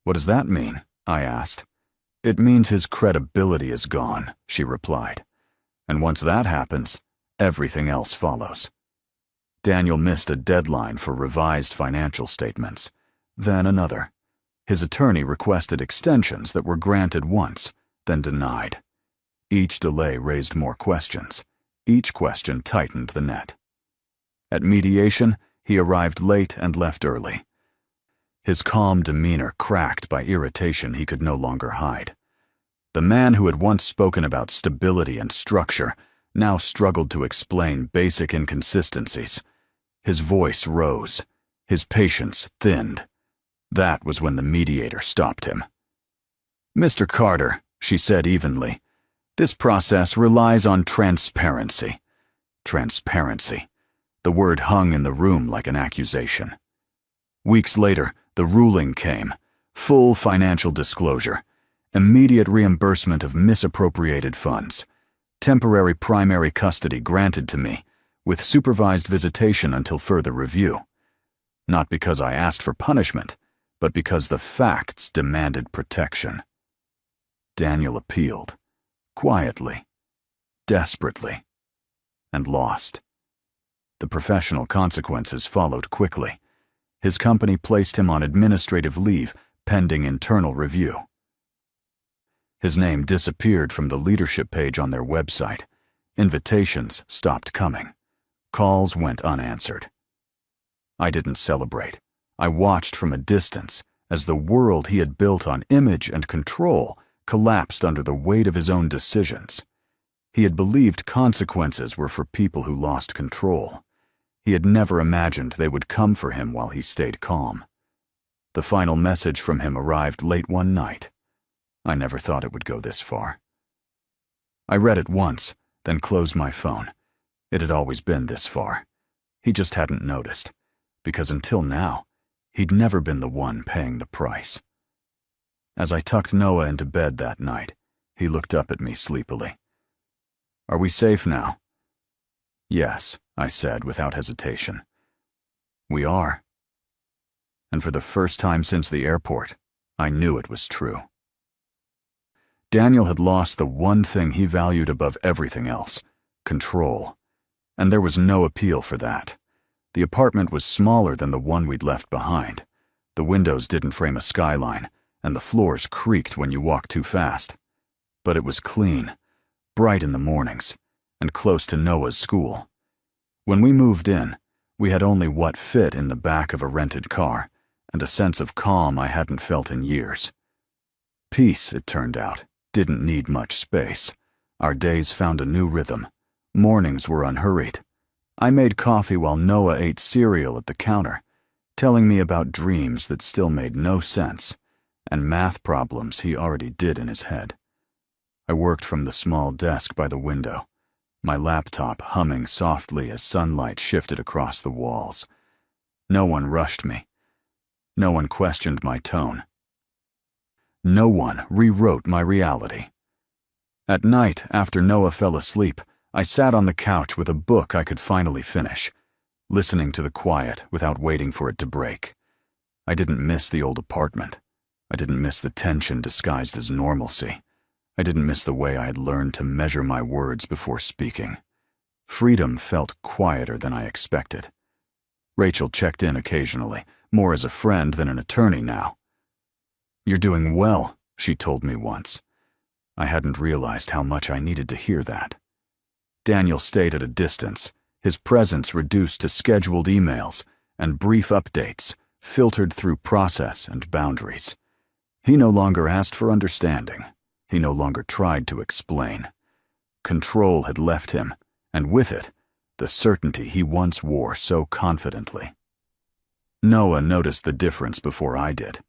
"What does that mean?" I asked. "It means his credibility is gone," she replied. "And once that happens, everything else follows." Daniel missed a deadline for revised financial statements, then another. His attorney requested extensions that were granted once, then denied. Each delay raised more questions. Each question tightened the net. At mediation, he arrived late and left early. His calm demeanor cracked by irritation he could no longer hide. The man who had once spoken about stability and structure now struggled to explain basic inconsistencies. His voice rose. His patience thinned. That was when the mediator stopped him. "Mr. Carter," she said evenly, "this process relies on transparency." Transparency. The word hung in the room like an accusation. Weeks later, the ruling came. Full financial disclosure. Immediate reimbursement of misappropriated funds. Temporary primary custody granted to me, with supervised visitation until further review. Not because I asked for punishment, but because the facts demanded protection. Daniel appealed, quietly, desperately, and lost. The professional consequences followed quickly. His company placed him on administrative leave pending internal review. His name disappeared from the leadership page on their website. Invitations stopped coming. Calls went unanswered. I didn't celebrate. I watched from a distance as the world he had built on image and control collapsed under the weight of his own decisions. He had believed consequences were for people who lost control. He had never imagined they would come for him while he stayed calm. The final message from him arrived late one night. I never thought it would go this far. I read it once, then closed my phone. It had always been this far. He just hadn't noticed, because until now, he'd never been the one paying the price. As I tucked Noah into bed that night, he looked up at me sleepily. "Are we safe now?" "Yes," I said without hesitation. "We are." And for the first time since the airport, I knew it was true. Daniel had lost the one thing he valued above everything else: control. And there was no appeal for that. The apartment was smaller than the one we'd left behind. The windows didn't frame a skyline, and the floors creaked when you walked too fast. But it was clean, bright in the mornings, and close to Noah's school. When we moved in, we had only what fit in the back of a rented car, and a sense of calm I hadn't felt in years. Peace, it turned out, didn't need much space. Our days found a new rhythm. Mornings were unhurried. I made coffee while Noah ate cereal at the counter, telling me about dreams that still made no sense, and math problems he already did in his head. I worked from the small desk by the window, my laptop humming softly as sunlight shifted across the walls. No one rushed me. No one questioned my tone. No one rewrote my reality. At night, after Noah fell asleep, I sat on the couch with a book I could finally finish, listening to the quiet without waiting for it to break. I didn't miss the old apartment. I didn't miss the tension disguised as normalcy. I didn't miss the way I had learned to measure my words before speaking. Freedom felt quieter than I expected. Rachel checked in occasionally, more as a friend than an attorney now. "You're doing well," she told me once. I hadn't realized how much I needed to hear that. Daniel stayed at a distance, his presence reduced to scheduled emails and brief updates, filtered through process and boundaries. He no longer asked for understanding. He no longer tried to explain. Control had left him, and with it, the certainty he once wore so confidently. Noah noticed the difference before I did.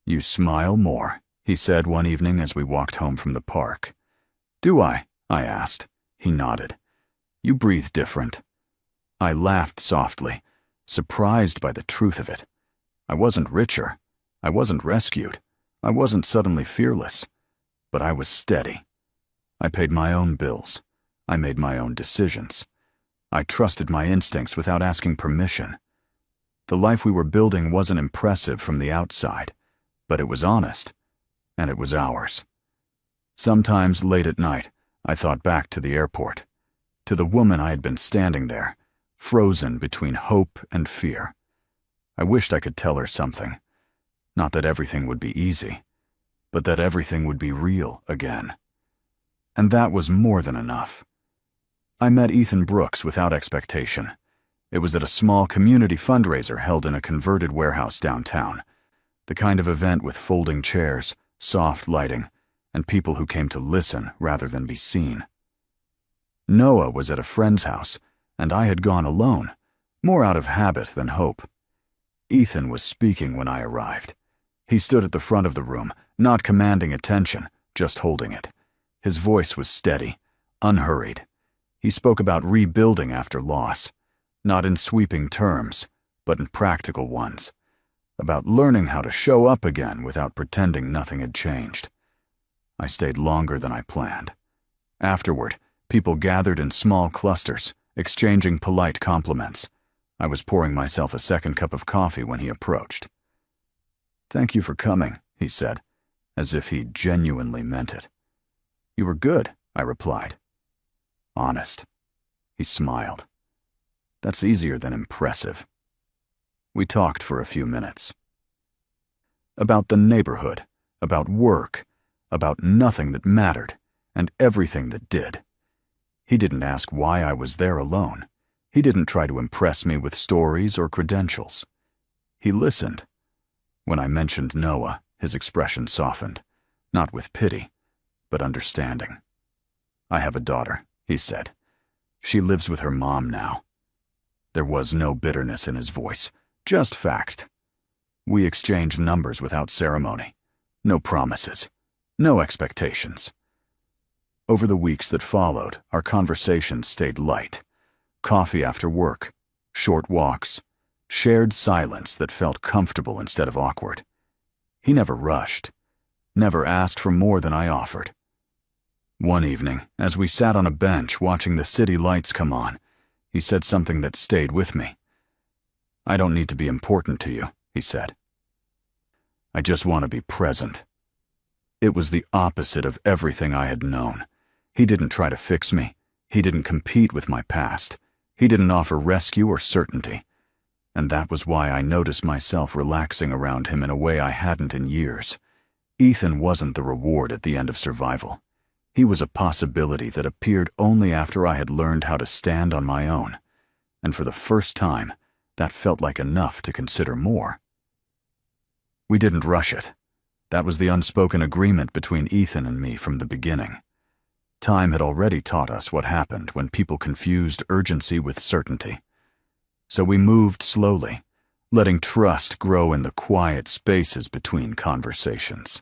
"You smile more," he said one evening as we walked home from the park. "Do I?" I asked. He nodded. "You breathe different." I laughed softly, surprised by the truth of it. I wasn't richer. I wasn't rescued. I wasn't suddenly fearless. But I was steady. I paid my own bills. I made my own decisions. I trusted my instincts without asking permission. The life we were building wasn't impressive from the outside, but it was honest, and it was ours. Sometimes late at night, I thought back to the airport, to the woman I had been standing there, frozen between hope and fear. I wished I could tell her something. Not that everything would be easy, but that everything would be real again. And that was more than enough. I met Ethan Brooks without expectation. It was at a small community fundraiser held in a converted warehouse downtown, the kind of event with folding chairs, soft lighting, and people who came to listen rather than be seen. Noah was at a friend's house, and I had gone alone, more out of habit than hope. Ethan was speaking when I arrived. He stood at the front of the room, not commanding attention, just holding it. His voice was steady, unhurried. He spoke about rebuilding after loss, not in sweeping terms, but in practical ones, about learning how to show up again without pretending nothing had changed. I stayed longer than I planned. Afterward, people gathered in small clusters, exchanging polite compliments. I was pouring myself a second cup of coffee when he approached. "Thank you for coming," he said, as if he genuinely meant it. "You were good," I replied. "Honest." He smiled. "That's easier than impressive." We talked for a few minutes. About the neighborhood, about work, about nothing that mattered, and everything that did. He didn't ask why I was there alone. He didn't try to impress me with stories or credentials. He listened. When I mentioned Noah, his expression softened, not with pity, but understanding. "I have a daughter," he said. "She lives with her mom now." There was no bitterness in his voice, just fact. We exchanged numbers without ceremony. No promises. No expectations. Over the weeks that followed, our conversations stayed light. Coffee after work, short walks, shared silence that felt comfortable instead of awkward. He never rushed, never asked for more than I offered. One evening, as we sat on a bench watching the city lights come on, he said something that stayed with me. "I don't need to be important to you," he said. "I just want to be present." It was the opposite of everything I had known. He didn't try to fix me. He didn't compete with my past. He didn't offer rescue or certainty. And that was why I noticed myself relaxing around him in a way I hadn't in years. Ethan wasn't the reward at the end of survival. He was a possibility that appeared only after I had learned how to stand on my own. And for the first time, that felt like enough to consider more. We didn't rush it. That was the unspoken agreement between Ethan and me from the beginning. Time had already taught us what happened when people confused urgency with certainty. So we moved slowly, letting trust grow in the quiet spaces between conversations.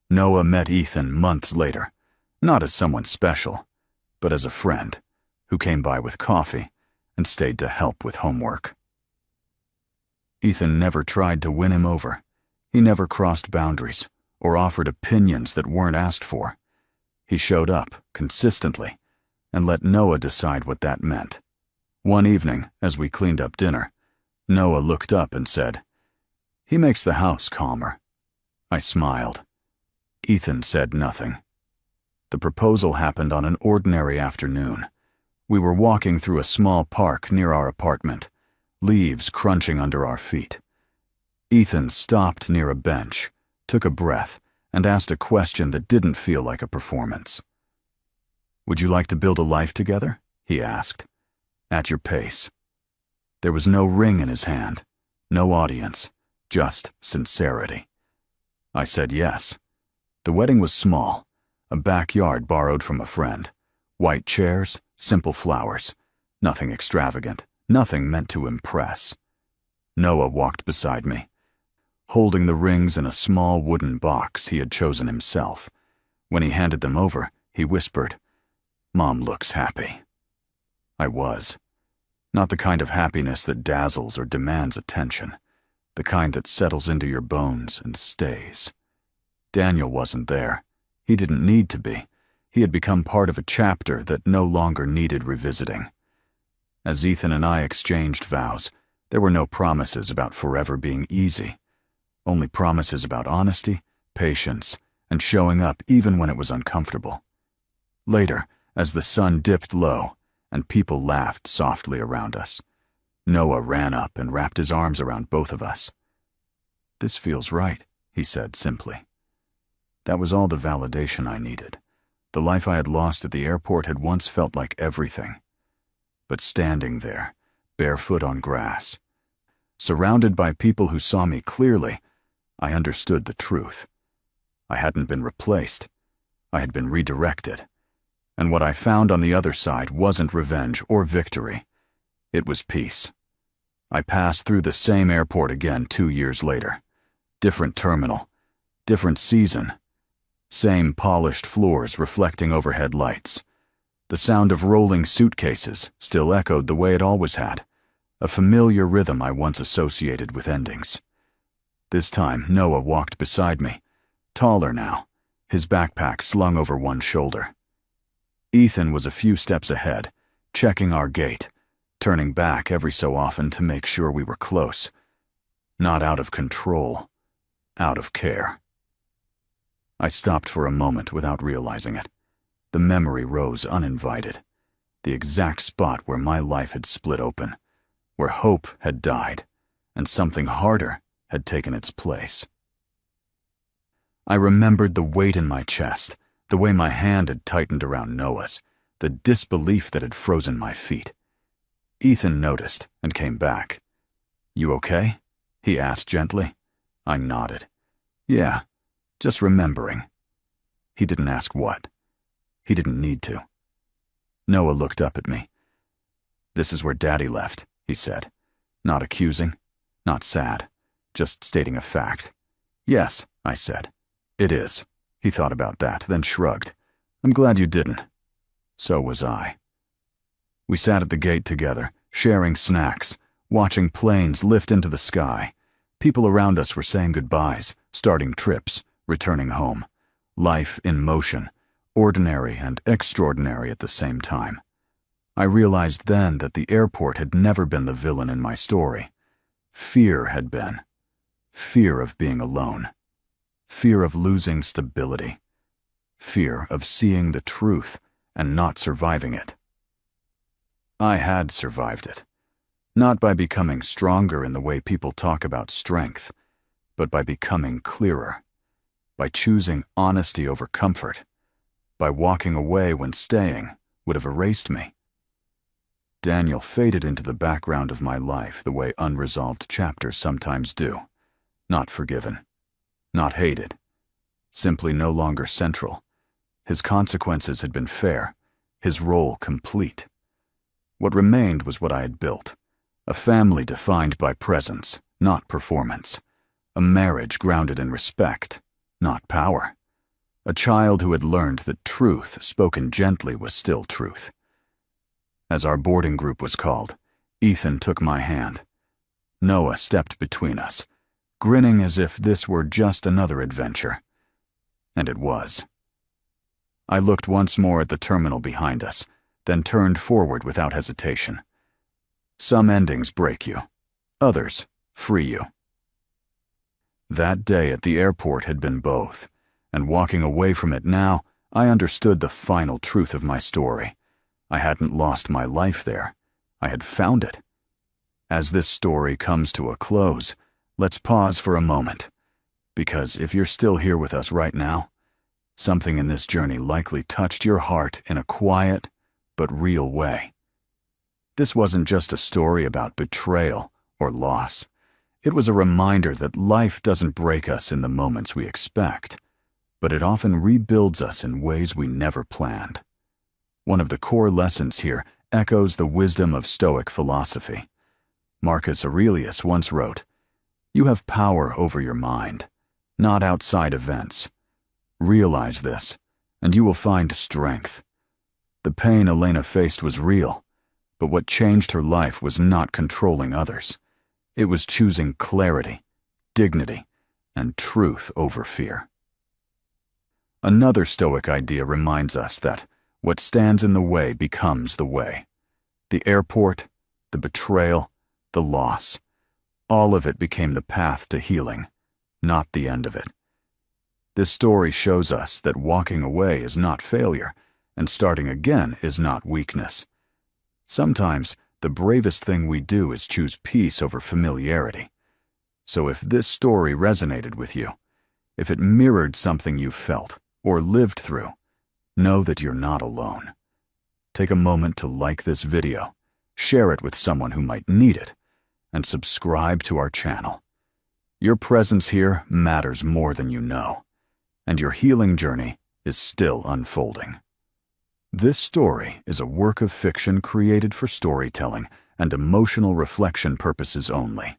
Noah met Ethan months later, not as someone special, but as a friend who came by with coffee and stayed to help with homework. Ethan never tried to win him over. He never crossed boundaries or offered opinions that weren't asked for. He showed up, consistently, and let Noah decide what that meant. One evening, as we cleaned up dinner, Noah looked up and said, "He makes the house calmer." I smiled. Ethan said nothing. The proposal happened on an ordinary afternoon. We were walking through a small park near our apartment, leaves crunching under our feet. Ethan stopped near a bench, took a breath, and asked a question that didn't feel like a performance. "Would you like to build a life together?" he asked. "At your pace." There was no ring in his hand, no audience, just sincerity. I said yes. The wedding was small, a backyard borrowed from a friend. White chairs, simple flowers, nothing extravagant, nothing meant to impress. Noah walked beside me, holding the rings in a small wooden box he had chosen himself. When he handed them over, he whispered, "Mom looks happy." I was. Not the kind of happiness that dazzles or demands attention, the kind that settles into your bones and stays. Daniel wasn't there. He didn't need to be. He had become part of a chapter that no longer needed revisiting. As Ethan and I exchanged vows, there were no promises about forever being easy, only promises about honesty, patience, and showing up even when it was uncomfortable. Later, as the sun dipped low and people laughed softly around us, Noah ran up and wrapped his arms around both of us. "This feels right," he said simply. That was all the validation I needed. The life I had lost at the airport had once felt like everything. But standing there, barefoot on grass, surrounded by people who saw me clearly, I understood the truth. I hadn't been replaced. I had been redirected. And what I found on the other side wasn't revenge or victory. It was peace. I passed through the same airport again 2 years later. Different terminal, different season. Same polished floors reflecting overhead lights. The sound of rolling suitcases still echoed the way it always had, a familiar rhythm I once associated with endings. This time, Noah walked beside me, taller now, his backpack slung over one shoulder. Ethan was a few steps ahead, checking our gait, turning back every so often to make sure we were close. Not out of control, out of care. I stopped for a moment without realizing it. The memory rose uninvited. The exact spot where my life had split open, where hope had died, and something harder had taken its place. I remembered the weight in my chest, the way my hand had tightened around Noah's, the disbelief that had frozen my feet. Ethan noticed and came back. "You okay?" he asked gently. I nodded. "Yeah, just remembering." He didn't ask what. He didn't need to. Noah looked up at me. "This is where Daddy left," he said. Not accusing, not sad, just stating a fact. "Yes," I said. "It is." He thought about that, then shrugged. "I'm glad you didn't." So was I. We sat at the gate together, sharing snacks, watching planes lift into the sky. People around us were saying goodbyes, starting trips, returning home. Life in motion, ordinary and extraordinary at the same time. I realized then that the airport had never been the villain in my story. Fear had been. Fear of being alone. Fear of losing stability. Fear of seeing the truth and not surviving it. I had survived it. Not by becoming stronger in the way people talk about strength, but by becoming clearer. By choosing honesty over comfort. By walking away when staying would have erased me. Daniel faded into the background of my life the way unresolved chapters sometimes do. Not forgiven. Not hated. Simply no longer central. His consequences had been fair, his role complete. What remained was what I had built. A family defined by presence, not performance. A marriage grounded in respect, not power. A child who had learned that truth spoken gently was still truth. As our boarding group was called, Ethan took my hand. Noah stepped between us, grinning as if this were just another adventure. And it was. I looked once more at the terminal behind us, then turned forward without hesitation. Some endings break you. Others free you. That day at the airport had been both, and walking away from it now, I understood the final truth of my story. I hadn't lost my life there. I had found it. As this story comes to a close, let's pause for a moment, because if you're still here with us right now, something in this journey likely touched your heart in a quiet but real way. This wasn't just a story about betrayal or loss. It was a reminder that life doesn't break us in the moments we expect, but it often rebuilds us in ways we never planned. One of the core lessons here echoes the wisdom of Stoic philosophy. Marcus Aurelius once wrote, "You have power over your mind, not outside events. Realize this, and you will find strength." The pain Elena faced was real, But what changed her life was not controlling others. It was choosing clarity, dignity, and truth over fear. Another Stoic idea reminds us that what stands in the way becomes the way. The airport, the betrayal, the loss, all of it became the path to healing, not the end of it. This story shows us that walking away is not failure, and starting again is not weakness. Sometimes, the bravest thing we do is choose peace over familiarity. So if this story resonated with you, if it mirrored something you felt or lived through, know that you're not alone. Take a moment to like this video, share it with someone who might need it, and subscribe to our channel. Your presence here matters more than you know, and your healing journey is still unfolding. This story is a work of fiction created for storytelling and emotional reflection purposes only.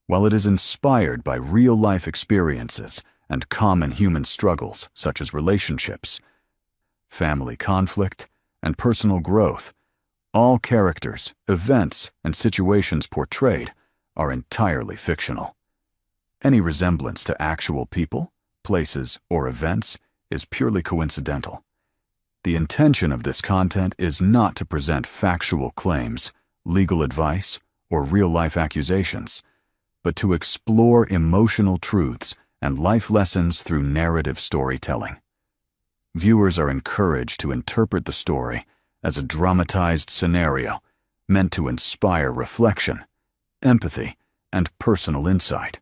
While it is inspired by real-life experiences and common human struggles such as relationships, family conflict, and personal growth, all characters, events, and situations portrayed are entirely fictional. Any resemblance to actual people, places, or events is purely coincidental. The intention of this content is not to present factual claims, legal advice, or real-life accusations, but to explore emotional truths and life lessons through narrative storytelling. Viewers are encouraged to interpret the story as a dramatized scenario meant to inspire reflection, empathy, and personal insight,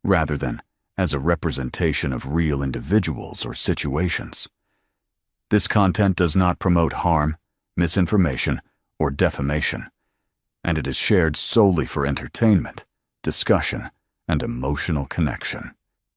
rather than as a representation of real individuals or situations. This content does not promote harm, misinformation, or defamation, and it is shared solely for entertainment, discussion, and emotional connection.